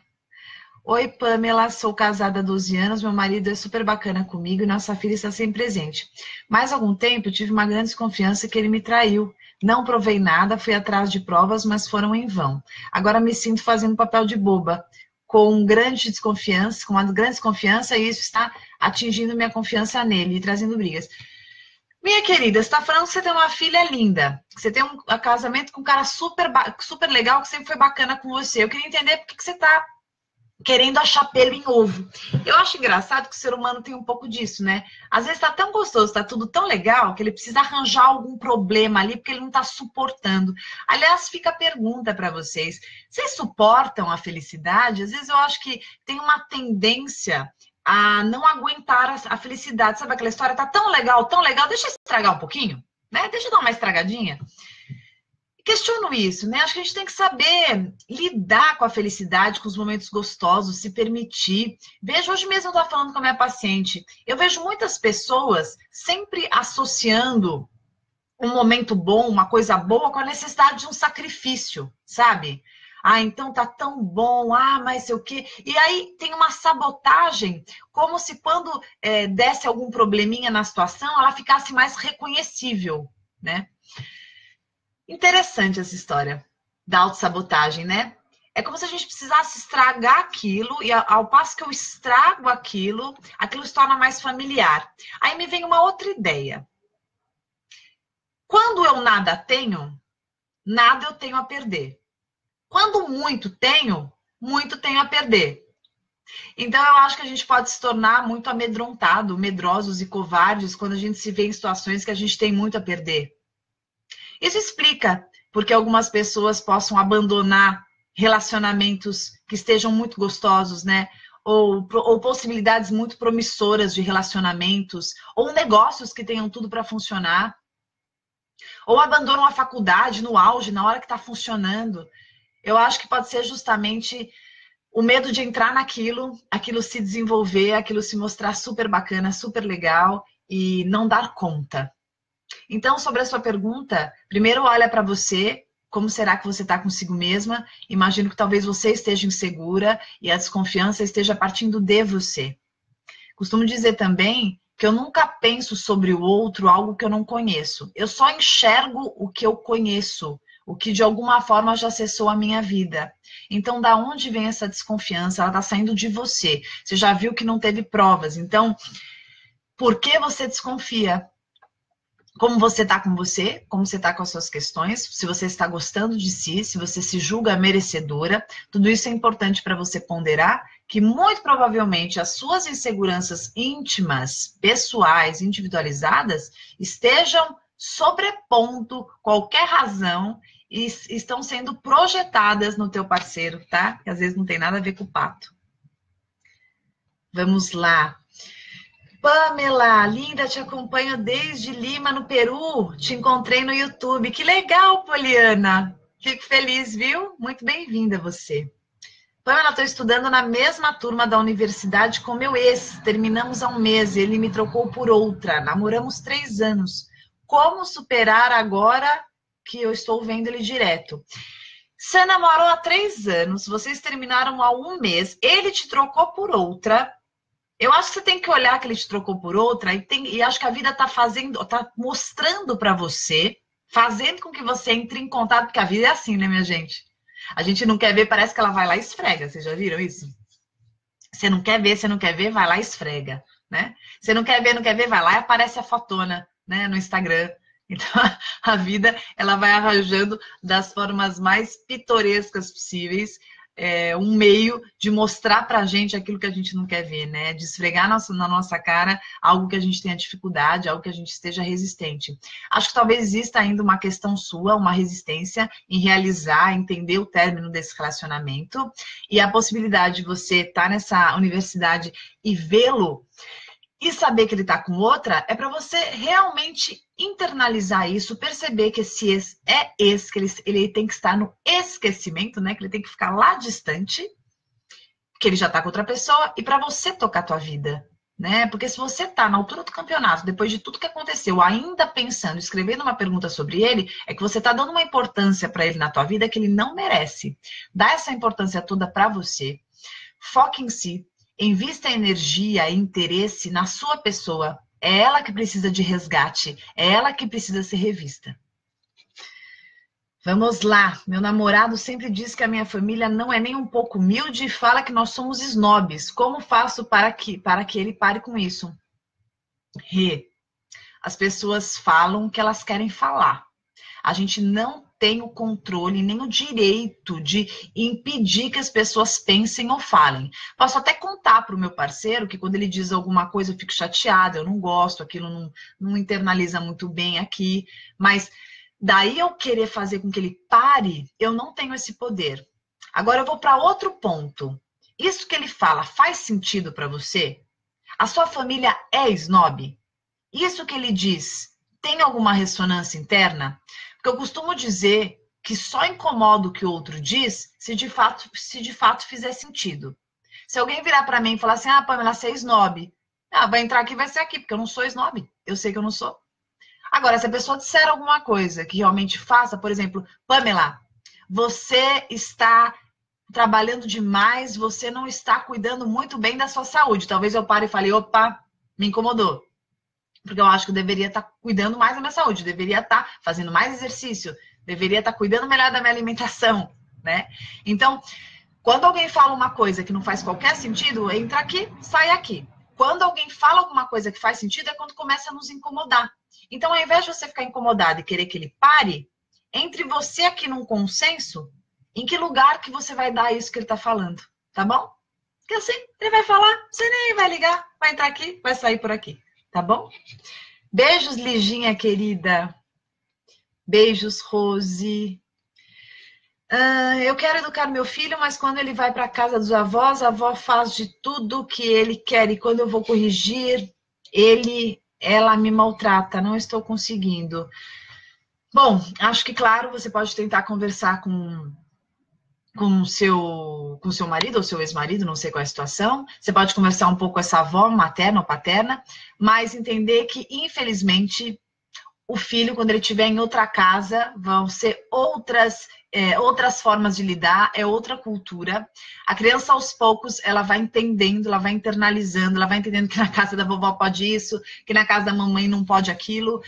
Oi, Pamela, sou casada há 12 anos, meu marido é super bacana comigo e nossa filha está sempre presente. Mais algum tempo, tive uma grande desconfiança que ele me traiu. Não provei nada, fui atrás de provas, mas foram em vão. Agora me sinto fazendo papel de boba, com uma grande desconfiança, e isso está atingindo minha confiança nele e trazendo brigas. Minha querida, você está falando que você tem uma filha linda, que você tem um casamento com um cara super legal, que sempre foi bacana com você. Eu queria entender por que você está querendo achar pelo em ovo. Eu acho engraçado que o ser humano tem um pouco disso, né? Às vezes tá tão gostoso, tá tudo tão legal, que ele precisa arranjar algum problema ali, porque ele não tá suportando. Aliás, fica a pergunta para vocês. Vocês suportam a felicidade? Às vezes eu acho que tem uma tendência a não aguentar a felicidade. Sabe aquela história? Tá tão legal, deixa eu estragar um pouquinho, né? Deixa eu dar uma estragadinha. Questiono isso, né? Acho que a gente tem que saber lidar com a felicidade, com os momentos gostosos, se permitir. Vejo, hoje mesmo eu estava falando com a minha paciente, eu vejo muitas pessoas sempre associando um momento bom, uma coisa boa, com a necessidade de um sacrifício, sabe? Ah, então tá tão bom, mas sei o quê. E aí tem uma sabotagem, como se quando desse algum probleminha na situação, ela ficasse mais reconhecível, né? Interessante essa história da autossabotagem, né? É como se a gente precisasse estragar aquilo, e ao passo que eu estrago aquilo se torna mais familiar. Aí me vem uma outra ideia. Quando eu nada tenho, nada eu tenho a perder. Quando muito tenho a perder. Então eu acho que a gente pode se tornar muito amedrontado, medrosos e covardes quando a gente se vê em situações que a gente tem muito a perder. Isso explica porque algumas pessoas possam abandonar relacionamentos que estejam muito gostosos, né? Ou possibilidades muito promissoras de relacionamentos, ou negócios que tenham tudo para funcionar, ou abandonam a faculdade no auge, na hora que está funcionando. Eu acho que pode ser justamente o medo de entrar naquilo, aquilo se desenvolver, aquilo se mostrar super bacana, super legal e não dar conta. Então, sobre a sua pergunta, primeiro olha para você, como será que você está consigo mesma? Imagino que talvez você esteja insegura e a desconfiança esteja partindo de você. Costumo dizer também que eu nunca penso sobre o outro algo que eu não conheço. Eu só enxergo o que eu conheço, o que de alguma forma já acessou a minha vida. Então, da onde vem essa desconfiança? Ela está saindo de você. Você já viu que não teve provas. Então, por que você desconfia? Como você está com você, como você está com as suas questões, se você está gostando de si, se você se julga merecedora, tudo isso é importante para você ponderar que muito provavelmente as suas inseguranças íntimas, pessoais, individualizadas, estejam sobrepondo qualquer razão e estão sendo projetadas no teu parceiro, tá? Que às vezes não tem nada a ver com o pato. Vamos lá. Pamela, linda, te acompanho desde Lima, no Peru. Te encontrei no YouTube. Que legal, Poliana. Fico feliz, viu? Muito bem-vinda você. Pamela, estou estudando na mesma turma da universidade com meu ex. Terminamos há um mês. Ele me trocou por outra. Namoramos 3 anos. Como superar agora que eu estou vendo ele direto? Você namorou há 3 anos. Vocês terminaram há um mês. Ele te trocou por outra. Eu acho que você tem que olhar que ele te trocou por outra e acho que a vida está mostrando para você, fazendo com que você entre em contato, porque a vida é assim, né, minha gente? A gente não quer ver, parece que ela vai lá e esfrega. Vocês já viram isso? Você não quer ver, vai lá e esfrega, né? Você não quer ver, vai lá e aparece a fotona, né, no Instagram. Então, a vida, ela vai arranjando das formas mais pitorescas possíveis um meio de mostrar pra gente aquilo que a gente não quer ver, né? De esfregar na nossa cara algo que a gente tenha dificuldade, algo que a gente esteja resistente. Acho que talvez exista ainda uma questão sua, uma resistência em realizar, entender o término desse relacionamento e a possibilidade de você estar nessa universidade e vê-lo e saber que ele tá com outra, é para você realmente internalizar isso, perceber que esse ex é ex, que ele tem que estar no esquecimento, né? Que ele tem que ficar lá distante, que ele já tá com outra pessoa, e para você tocar a tua vida, né? Porque se você tá na altura do campeonato, depois de tudo que aconteceu, ainda pensando, escrevendo uma pergunta sobre ele, é que você tá dando uma importância para ele na tua vida que ele não merece. Dá essa importância toda para você. Foque em si. Invista energia e interesse na sua pessoa. É ela que precisa de resgate. É ela que precisa ser revista. Vamos lá. Meu namorado sempre diz que a minha família não é nem um pouco humilde e fala que nós somos snobs. Como faço para que ele pare com isso? As pessoas falam o que elas querem falar. A gente não tem o controle nem o direito de impedir que as pessoas pensem ou falem. Posso até contar para o meu parceiro que quando ele diz alguma coisa eu fico chateada, eu não gosto, aquilo não internaliza muito bem aqui, mas daí eu querer fazer com que ele pare, eu não tenho esse poder. Agora eu vou para outro ponto. Isso que ele fala faz sentido para você? A sua família é snob? Isso que ele diz tem alguma ressonância interna? Porque eu costumo dizer que só incomoda o que o outro diz se de fato fizer sentido. Se alguém virar para mim e falar assim, ah, Pamela, você é snob. Ah, vai entrar aqui, vai ser aqui, porque eu não sou snob. Eu sei que eu não sou. Agora, se a pessoa disser alguma coisa que realmente faça, por exemplo, Pamela, você está trabalhando demais, você não está cuidando muito bem da sua saúde. Talvez eu pare e fale, opa, me incomodou. Porque eu acho que eu deveria estar cuidando mais da minha saúde, deveria estar fazendo mais exercício, deveria estar cuidando melhor da minha alimentação, né? Então, quando alguém fala uma coisa que não faz qualquer sentido, entra aqui, sai aqui. Quando alguém fala alguma coisa que faz sentido, é quando começa a nos incomodar. Então, ao invés de você ficar incomodado e querer que ele pare, entre você aqui num consenso, em que lugar que você vai dar isso que ele está falando, tá bom? Porque assim, ele vai falar, você nem vai ligar, vai entrar aqui, vai sair por aqui. Tá bom? Beijos, Liginha querida. Beijos, Rose. Eu quero educar meu filho, mas quando ele vai para a casa dos avós, a avó faz de tudo que ele quer. E quando eu vou corrigir, ela me maltrata. Não estou conseguindo. Bom, acho que, claro, você pode tentar conversar com seu marido ou seu ex-marido, não sei qual é a situação. Você pode conversar um pouco com essa avó, materna ou paterna, mas entender que, infelizmente, o filho, quando ele estiver em outra casa, vão ser outras formas de lidar, é outra cultura. A criança, aos poucos, ela vai entendendo, ela vai internalizando, ela vai entendendo que na casa da vovó pode isso, que na casa da mamãe não pode aquilo.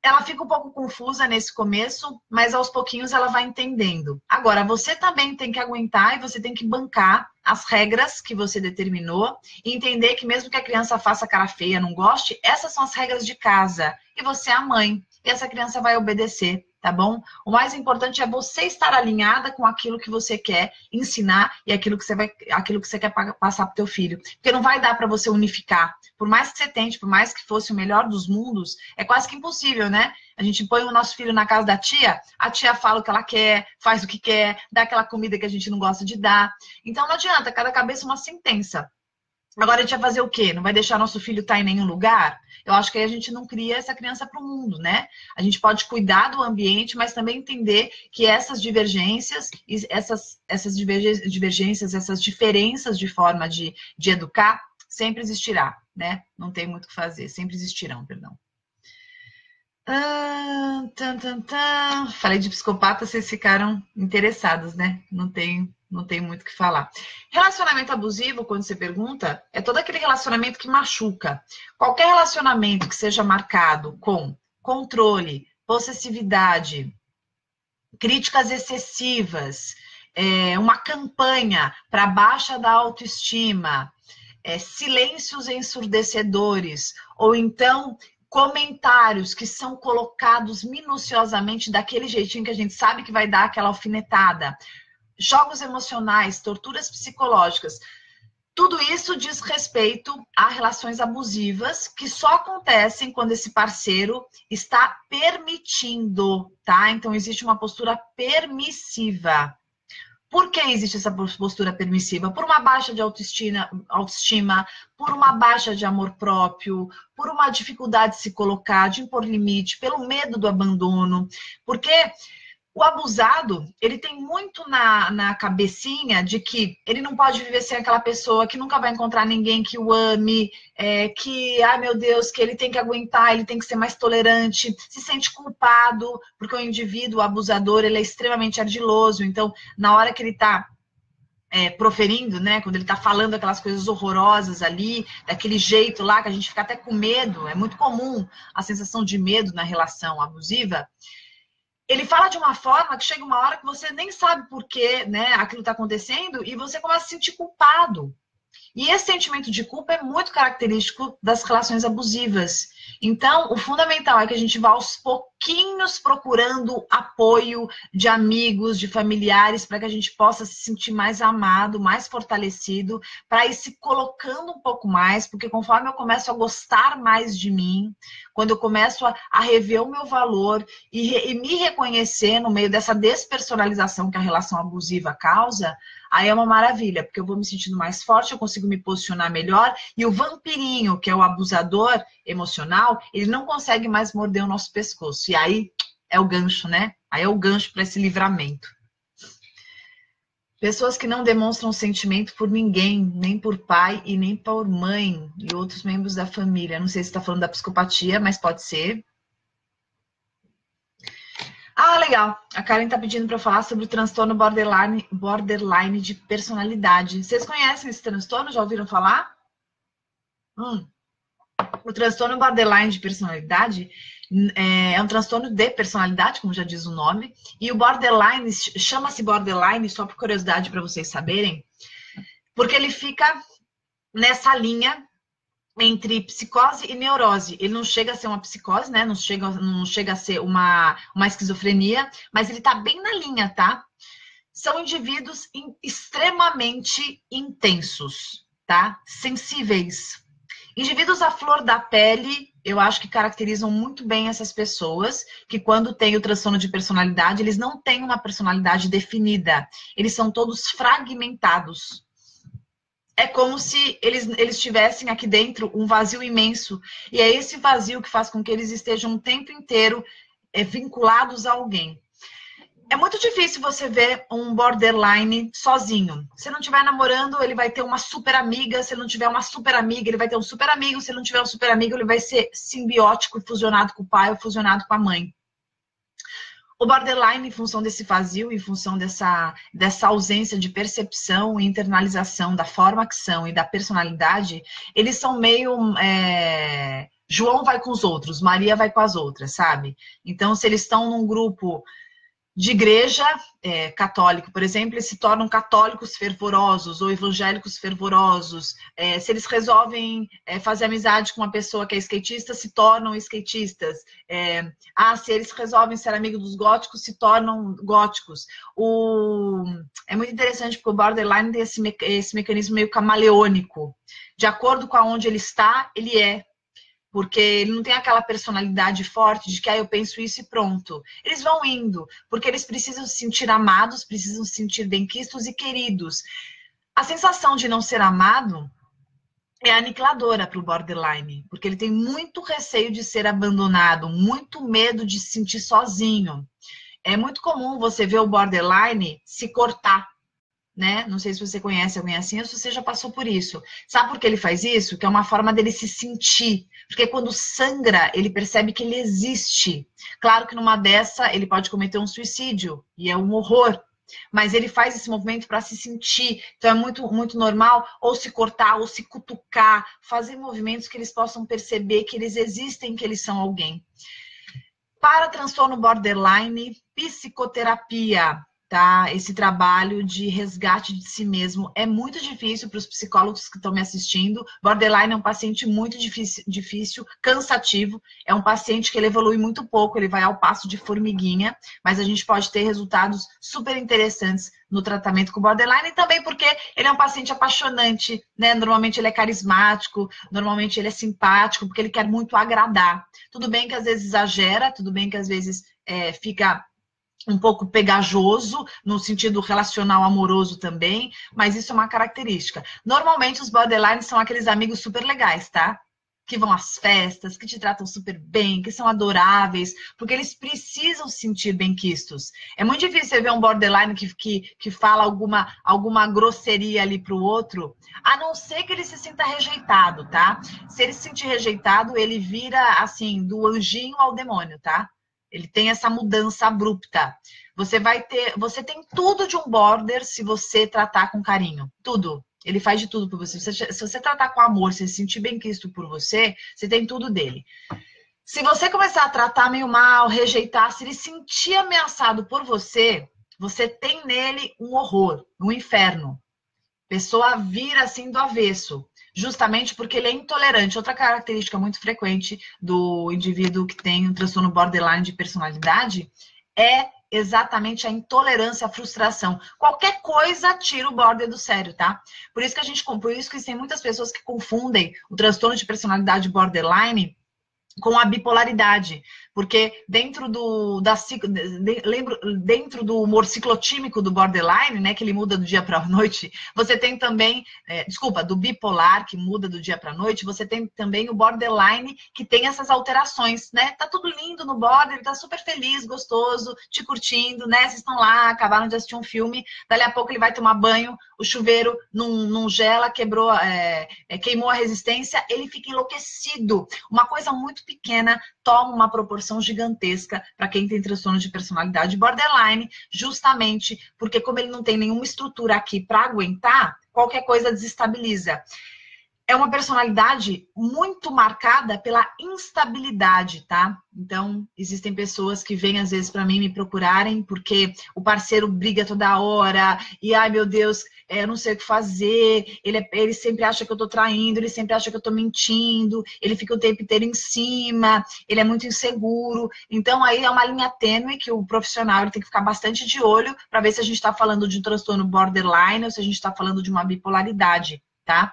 Ela fica um pouco confusa nesse começo, mas aos pouquinhos ela vai entendendo. Agora, você também tem que aguentar e você tem que bancar as regras que você determinou e entender que mesmo que a criança faça cara feia, não goste, essas são as regras de casa. E você é a mãe. E essa criança vai obedecer, tá bom? O mais importante é você estar alinhada com aquilo que você quer ensinar e aquilo que você quer passar para o teu filho. Porque não vai dar para você unificar. Por mais que você tente, por mais que fosse o melhor dos mundos, é quase que impossível, né? A gente põe o nosso filho na casa da tia, a tia fala o que ela quer, faz o que quer, dá aquela comida que a gente não gosta de dar. Então não adianta, cada cabeça uma sentença. Agora a gente vai fazer o quê? Não vai deixar nosso filho estar em nenhum lugar? Eu acho que aí a gente não cria essa criança para o mundo, né? A gente pode cuidar do ambiente, mas também entender que essas divergências, essas diferenças de forma de educar, sempre existirá, né? Não tem muito o que fazer, sempre existirão, perdão. Falei de psicopata, vocês ficaram interessados, né? Não tem muito o que falar. Relacionamento abusivo, quando você pergunta, é todo aquele relacionamento que machuca. Qualquer relacionamento que seja marcado com controle, possessividade, críticas excessivas, uma campanha para baixa da autoestima, silêncios ensurdecedores, ou então comentários que são colocados minuciosamente daquele jeitinho que a gente sabe que vai dar aquela alfinetada. jogos emocionais, torturas psicológicas. Tudo isso diz respeito a relações abusivas que só acontecem quando esse parceiro está permitindo, tá? Então, existe uma postura permissiva. Por que existe essa postura permissiva? Por uma baixa de autoestima, por uma baixa de amor próprio, por uma dificuldade de se colocar, de impor limite, pelo medo do abandono. Porque o abusado, ele tem muito na cabecinha de que ele não pode viver sem aquela pessoa, que nunca vai encontrar ninguém que o ame, que, ai meu Deus, que ele tem que aguentar, ele tem que ser mais tolerante, se sente culpado, porque o indivíduo, o abusador, ele é extremamente ardiloso. Então, na hora que ele está proferindo, né, quando ele está falando aquelas coisas horrorosas ali, daquele jeito lá, que a gente fica até com medo, é muito comum a sensação de medo na relação abusiva. Ele fala de uma forma que chega uma hora que você nem sabe por que, né, aquilo está acontecendo e você começa a se sentir culpado. E esse sentimento de culpa é muito característico das relações abusivas. Então, o fundamental é que a gente vá aos pouquinhos procurando apoio de amigos, de familiares, para que a gente possa se sentir mais amado, mais fortalecido, para ir se colocando um pouco mais, porque conforme eu começo a gostar mais de mim, quando eu começo a rever o meu valor e me reconhecer no meio dessa despersonalização que a relação abusiva causa, aí é uma maravilha, porque eu vou me sentindo mais forte, eu consigo me posicionar melhor, e o vampirinho, que é o abusador emocional, ele não consegue mais morder o nosso pescoço. E aí é o gancho, né? Aí é o gancho para esse livramento. Pessoas que não demonstram sentimento por ninguém, nem por pai e nem por mãe e outros membros da família. Não sei se está falando da psicopatia, mas pode ser. Ah, legal. A Karen está pedindo para falar sobre o transtorno borderline de personalidade. Vocês conhecem esse transtorno? Já ouviram falar? O transtorno borderline de personalidade é um transtorno de personalidade, como já diz o nome. E o borderline, chama-se borderline, só por curiosidade para vocês saberem, porque ele fica nessa linha entre psicose e neurose. Ele não chega a ser uma psicose, né? Não chega a ser uma esquizofrenia, mas ele tá bem na linha, tá? São indivíduos extremamente intensos, tá? Sensíveis. Indivíduos à flor da pele, eu acho que caracterizam muito bem essas pessoas, que quando tem o transtorno de personalidade, eles não têm uma personalidade definida. Eles são todos fragmentados. É como se eles tivessem aqui dentro um vazio imenso. E é esse vazio que faz com que eles estejam o tempo inteiro vinculados a alguém. É muito difícil você ver um borderline sozinho. Se não estiver namorando, ele vai ter uma super amiga. Se não tiver uma super amiga, ele vai ter um super amigo. Se não tiver um super amigo, ele vai ser simbiótico, fusionado com o pai ou fusionado com a mãe. O borderline, em função desse vazio, em função dessa ausência de percepção e internalização da forma que são e da personalidade, eles são meio... João vai com os outros, Maria vai com as outras, sabe? Então, se eles estão num grupo de igreja católico, por exemplo, eles se tornam católicos fervorosos ou evangélicos fervorosos. Se eles resolvem fazer amizade com uma pessoa que é skatista, se tornam skatistas. Se eles resolvem ser amigos dos góticos, se tornam góticos. É muito interessante porque o borderline tem esse mecanismo meio camaleônico. De acordo com aonde ele está, ele é. Porque ele não tem aquela personalidade forte de que eu penso isso e pronto. Eles vão indo, porque eles precisam se sentir amados, precisam se sentir benquistos e queridos. A sensação de não ser amado é aniquiladora para o borderline, porque ele tem muito receio de ser abandonado, muito medo de se sentir sozinho. É muito comum você ver o borderline se cortar, né? Não sei se você conhece alguém assim ou se você já passou por isso. Sabe por que ele faz isso? Que é uma forma dele se sentir. Porque quando sangra, ele percebe que ele existe. Claro que numa dessa, ele pode cometer um suicídio. E é um horror. Mas ele faz esse movimento para se sentir. Então é muito, muito normal ou se cortar, ou se cutucar. Fazer movimentos que eles possam perceber que eles existem, que eles são alguém. Para transtorno borderline, psicoterapia. tá? Esse trabalho de resgate de si mesmo é muito difícil para os psicólogos que estão me assistindo. Borderline é um paciente muito difícil, cansativo. É um paciente que ele evolui muito pouco, ele vai ao passo de formiguinha, mas a gente pode ter resultados super interessantes no tratamento com borderline, e também porque ele é um paciente apaixonante, né? Normalmente ele é carismático, normalmente ele é simpático, porque ele quer muito agradar. Tudo bem que às vezes exagera, tudo bem que às vezes fica um pouco pegajoso, no sentido relacional amoroso também, mas isso é uma característica. Normalmente os borderlines são aqueles amigos super legais, tá? Que vão às festas, que te tratam super bem, que são adoráveis, porque eles precisam se sentir bem-quistos. É muito difícil você ver um borderline que fala alguma grosseria ali pro outro, a não ser que ele se sinta rejeitado, tá? Se ele se sentir rejeitado, ele vira, assim, do anjinho ao demônio, tá? Ele tem essa mudança abrupta. Você tem tudo de um border se você tratar com carinho. Tudo. Ele faz de tudo por você. Se você tratar com amor, se sentir bem quisto por você, você tem tudo dele. Se você começar a tratar meio mal, rejeitar, se ele sentir ameaçado por você, você tem nele um horror, um inferno. A pessoa vira assim do avesso. Justamente porque ele é intolerante. Outra característica muito frequente do indivíduo que tem um transtorno borderline de personalidade é exatamente a intolerância à frustração. Qualquer coisa tira o border do sério, tá? Por isso que tem muitas pessoas que confundem o transtorno de personalidade borderline com a bipolaridade, porque dentro do humor ciclotímico do borderline, né, que ele muda do dia para a noite, você tem também, do bipolar, que muda do dia para a noite, você tem também o borderline, que tem essas alterações, né? Tá tudo lindo no border, ele tá super feliz, gostoso, te curtindo, né? Vocês estão lá, acabaram de assistir um filme, dali a pouco ele vai tomar banho, o chuveiro não gela, queimou a resistência, ele fica enlouquecido. Uma coisa muito pequena toma uma proporção gigantesca para quem tem transtorno de personalidade borderline, justamente porque como ele não tem nenhuma estrutura aqui para aguentar, qualquer coisa desestabiliza. É uma personalidade muito marcada pela instabilidade, tá? Então, existem pessoas que vêm às vezes para mim me procurarem porque o parceiro briga toda hora e, ai meu Deus, eu não sei o que fazer, ele sempre acha que eu tô traindo, ele sempre acha que eu tô mentindo, ele fica o tempo inteiro em cima, ele é muito inseguro. Então, aí é uma linha tênue que o profissional ele tem que ficar bastante de olho para ver se a gente está falando de um transtorno borderline ou se a gente está falando de uma bipolaridade, tá?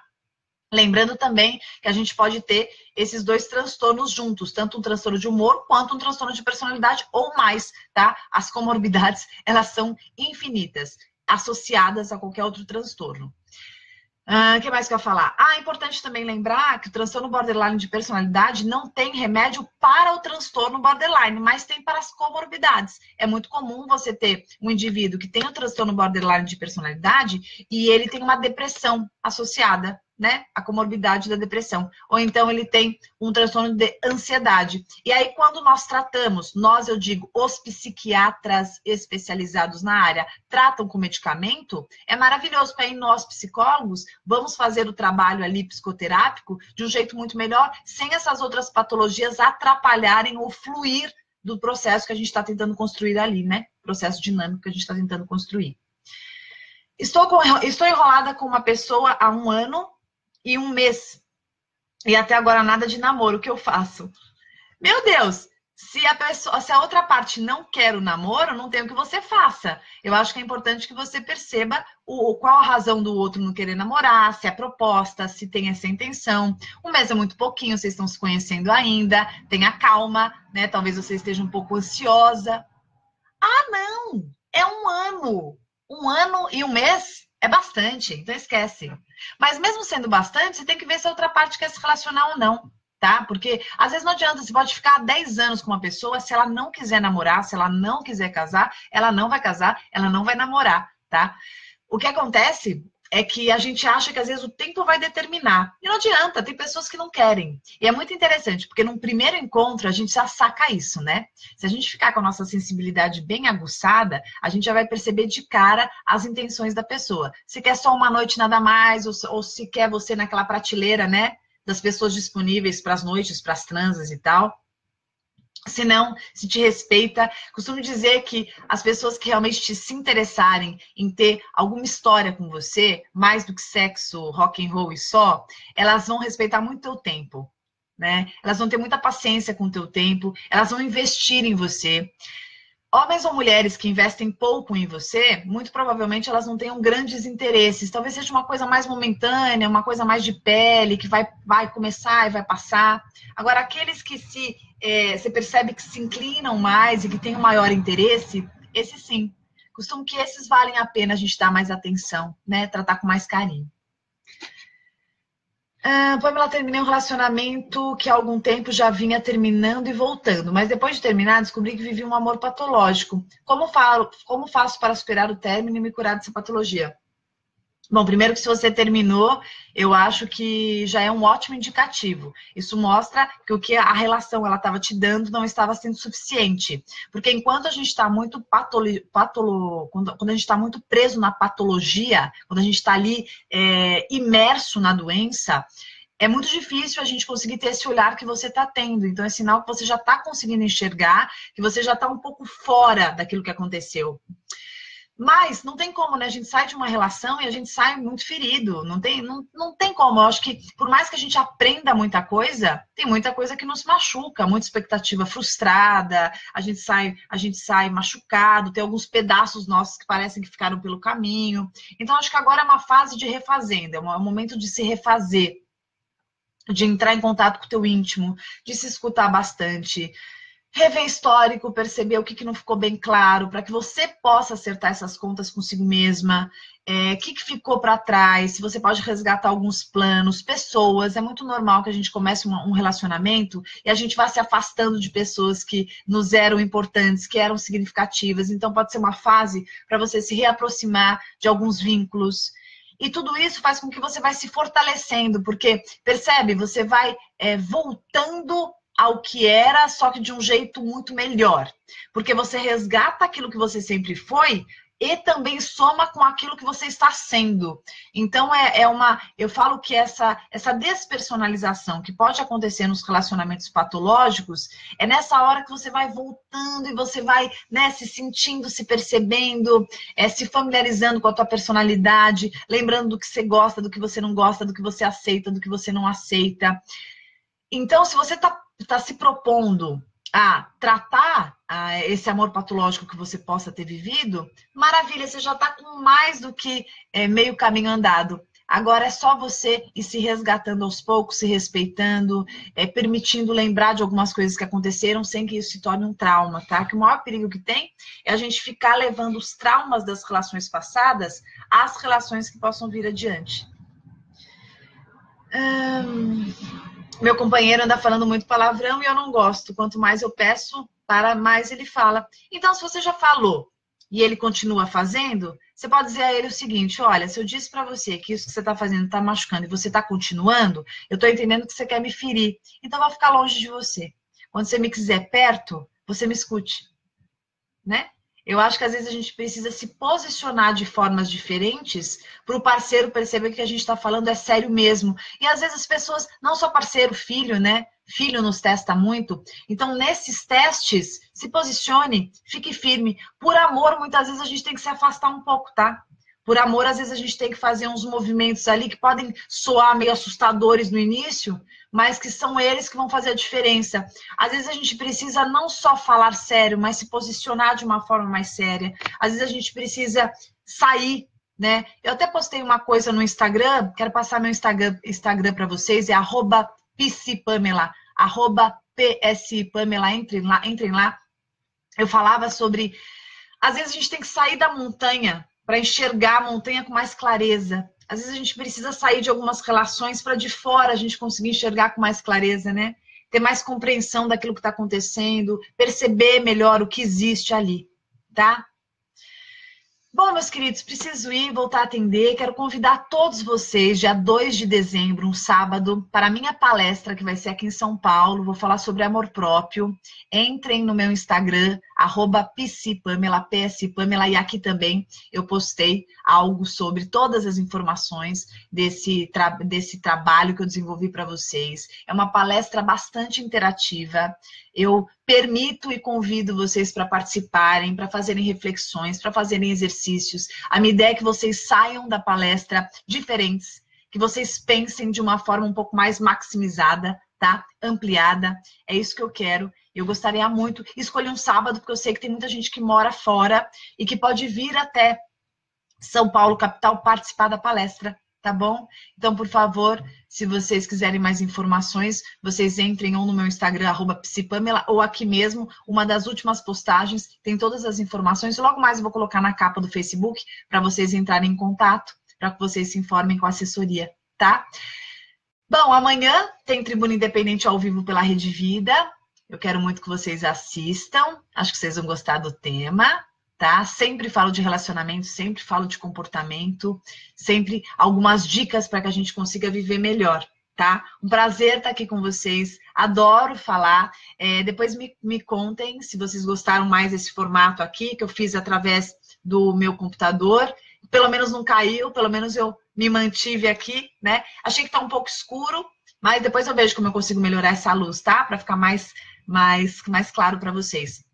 Lembrando também que a gente pode ter esses dois transtornos juntos, tanto um transtorno de humor quanto um transtorno de personalidade ou mais, tá? As comorbidades, elas são infinitas, associadas a qualquer outro transtorno. O que mais que eu ia falar? É importante também lembrar que o transtorno borderline de personalidade não tem remédio para o transtorno borderline, mas tem para as comorbidades. É muito comum você ter um indivíduo que tem o transtorno borderline de personalidade e ele tem uma depressão associada, né? A comorbidade da depressão. Ou então ele tem um transtorno de ansiedade. E aí, quando nós tratamos, eu digo, os psiquiatras especializados na área tratam com medicamento, é maravilhoso, porque aí nós, psicólogos, vamos fazer o trabalho ali psicoterápico de um jeito muito melhor, sem essas outras patologias atrapalharem o fluir do processo que a gente está tentando construir ali, né? Processo dinâmico que a gente está tentando construir. Estou enrolada com uma pessoa há 1 ano e 1 mês. E até agora nada de namoro. O que eu faço? Meu Deus! Se a outra parte não quer o namoro, não tem o que você faça. Eu acho que é importante que você perceba qual a razão do outro não querer namorar, se é proposta, se tem essa intenção. 1 mês é muito pouquinho, vocês estão se conhecendo ainda. Tenha calma, né? Talvez você esteja um pouco ansiosa. Não! É 1 ano! 1 ano e 1 mês é bastante, então esquece. Mas mesmo sendo bastante, você tem que ver se a outra parte quer se relacionar ou não, tá? Porque às vezes não adianta, você pode ficar 10 anos com uma pessoa, se ela não quiser namorar, se ela não quiser casar, ela não vai casar, ela não vai namorar, tá? O que acontece é que a gente acha que às vezes o tempo vai determinar. E não adianta, tem pessoas que não querem. E é muito interessante, porque num primeiro encontro a gente já saca isso, né? Se a gente ficar com a nossa sensibilidade bem aguçada, a gente já vai perceber de cara as intenções da pessoa. Se quer só uma noite nada mais, ou se quer você naquela prateleira, né? Das pessoas disponíveis para as noites, para as transas e tal. Se não, se te respeita. Costumo dizer que as pessoas que realmente se interessarem em ter alguma história com você, mais do que sexo, rock and roll e só, elas vão respeitar muito teu tempo, né? Elas vão ter muita paciência com o teu tempo, elas vão investir em você. Homens ou mulheres que investem pouco em você, muito provavelmente elas não tenham grandes interesses. Talvez seja uma coisa mais momentânea, uma coisa mais de pele, que vai começar e vai passar. Agora, aqueles que você percebe que se inclinam mais e que têm um maior interesse, esses sim. Costumo que esses valem a pena a gente dar mais atenção, né? Tratar com mais carinho. Pamela, terminei um relacionamento que há algum tempo já vinha terminando e voltando, mas depois de terminar, descobri que vivi um amor patológico. Como faço para superar o término e me curar dessa patologia? Bom, primeiro que se você terminou, eu acho que já é um ótimo indicativo. Isso mostra que o que a relação ela estava te dando não estava sendo suficiente. Porque enquanto a gente está muito quando a gente está muito preso na patologia, quando a gente está ali imerso na doença, é muito difícil a gente conseguir ter esse olhar que você está tendo. Então, é sinal que você já está conseguindo enxergar, que você já está um pouco fora daquilo que aconteceu. Mas não tem como, né? A gente sai de uma relação e a gente sai muito ferido. Não tem como. Eu acho que, por mais que a gente aprenda muita coisa, tem muita coisa que nos machuca, muita expectativa frustrada, a gente sai machucado, tem alguns pedaços nossos que parecem que ficaram pelo caminho. Então, acho que agora é uma fase de refazenda, é um momento de se refazer, de entrar em contato com o teu íntimo, de se escutar bastante. Rever histórico, perceber o que não ficou bem claro, para que você possa acertar essas contas consigo mesma, o que ficou para trás, se você pode resgatar alguns planos, pessoas. É muito normal que a gente comece um relacionamento e a gente vá se afastando de pessoas que nos eram importantes, que eram significativas. Então pode ser uma fase para você se reaproximar de alguns vínculos. E tudo isso faz com que você vai se fortalecendo, porque, percebe, você vai voltando ao que era, só que de um jeito muito melhor. Porque você resgata aquilo que você sempre foi e também soma com aquilo que você está sendo. Então, eu falo que essa despersonalização que pode acontecer nos relacionamentos patológicos, é nessa hora que você vai voltando e você vai, né, se sentindo, se percebendo, se familiarizando com a tua personalidade, lembrando do que você gosta, do que você não gosta, do que você aceita, do que você não aceita. Então, se você está se propondo a tratar esse amor patológico que você possa ter vivido, maravilha, você já está com mais do que meio caminho andado. Agora é só você ir se resgatando aos poucos, se respeitando, permitindo lembrar de algumas coisas que aconteceram sem que isso se torne um trauma, tá? Que o maior perigo que tem é a gente ficar levando os traumas das relações passadas às relações que possam vir adiante. Meu companheiro anda falando muito palavrão e eu não gosto. Quanto mais eu peço, mais ele fala. Então, se você já falou e ele continua fazendo, você pode dizer a ele o seguinte: olha, se eu disse para você que isso que você está fazendo está machucando e você está continuando, eu estou entendendo que você quer me ferir. Então, eu vou ficar longe de você. Quando você me quiser perto, você me escute, né? Eu acho que às vezes a gente precisa se posicionar de formas diferentes para o parceiro perceber que a gente está falando é sério mesmo. E às vezes as pessoas, não só parceiro, filho, né? Filho nos testa muito. Então, nesses testes, se posicione, fique firme. Por amor, muitas vezes a gente tem que se afastar um pouco, tá? Por amor, às vezes a gente tem que fazer uns movimentos ali que podem soar meio assustadores no início, mas que são eles que vão fazer a diferença. Às vezes a gente precisa não só falar sério, mas se posicionar de uma forma mais séria. Às vezes a gente precisa sair, né? Eu até postei uma coisa no Instagram, quero passar meu Instagram para vocês, é @psipamela, @psipamela, entrem lá. Eu falava sobre, às vezes a gente tem que sair da montanha para enxergar a montanha com mais clareza. Às vezes a gente precisa sair de algumas relações para de fora a gente conseguir enxergar com mais clareza, né? Ter mais compreensão daquilo que está acontecendo, perceber melhor o que existe ali, tá? Bom, meus queridos, preciso ir, voltar a atender. Quero convidar todos vocês, dia 2 de dezembro, um sábado, para a minha palestra, que vai ser aqui em São Paulo. Vou falar sobre amor próprio. Entrem no meu Instagram, @psipamela, psipamela, e aqui também eu postei algo sobre todas as informações desse trabalho que eu desenvolvi para vocês. É uma palestra bastante interativa. Eu permito e convido vocês para participarem, para fazerem reflexões, para fazerem exercícios. A minha ideia é que vocês saiam da palestra diferentes, que vocês pensem de uma forma um pouco mais maximizada, tá? Ampliada. É isso que eu quero. Eu gostaria muito. Escolhi um sábado, porque eu sei que tem muita gente que mora fora e que pode vir até São Paulo, capital, participar da palestra, tá bom? Então, por favor, se vocês quiserem mais informações, vocês entrem ou no meu Instagram, @psipamela, ou aqui mesmo, uma das últimas postagens, tem todas as informações. Logo mais eu vou colocar na capa do Facebook, para vocês entrarem em contato, para que vocês se informem com a assessoria, tá? Bom, amanhã tem Tribuna Independente ao vivo pela Rede Vida. Eu quero muito que vocês assistam. Acho que vocês vão gostar do tema, tá? Sempre falo de relacionamento, sempre falo de comportamento, sempre algumas dicas para que a gente consiga viver melhor, tá? Um prazer estar aqui com vocês. Adoro falar. Depois me contem se vocês gostaram mais desse formato aqui, que eu fiz através do meu computador. Pelo menos não caiu, pelo menos eu me mantive aqui, né? Achei que tá um pouco escuro, mas depois eu vejo como eu consigo melhorar essa luz, tá? Para ficar mais claro para vocês.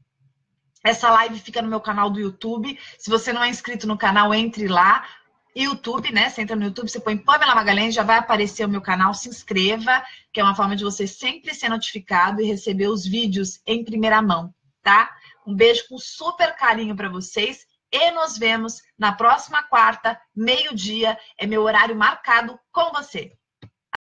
Essa live fica no meu canal do YouTube. Se você não é inscrito no canal, entre lá. YouTube, né? Você entra no YouTube, você põe Pamela Magalhães, já vai aparecer o meu canal. Se inscreva, que é uma forma de você sempre ser notificado e receber os vídeos em primeira mão, tá? Um beijo com super carinho para vocês. E nos vemos na próxima quarta, meio-dia. É meu horário marcado com você.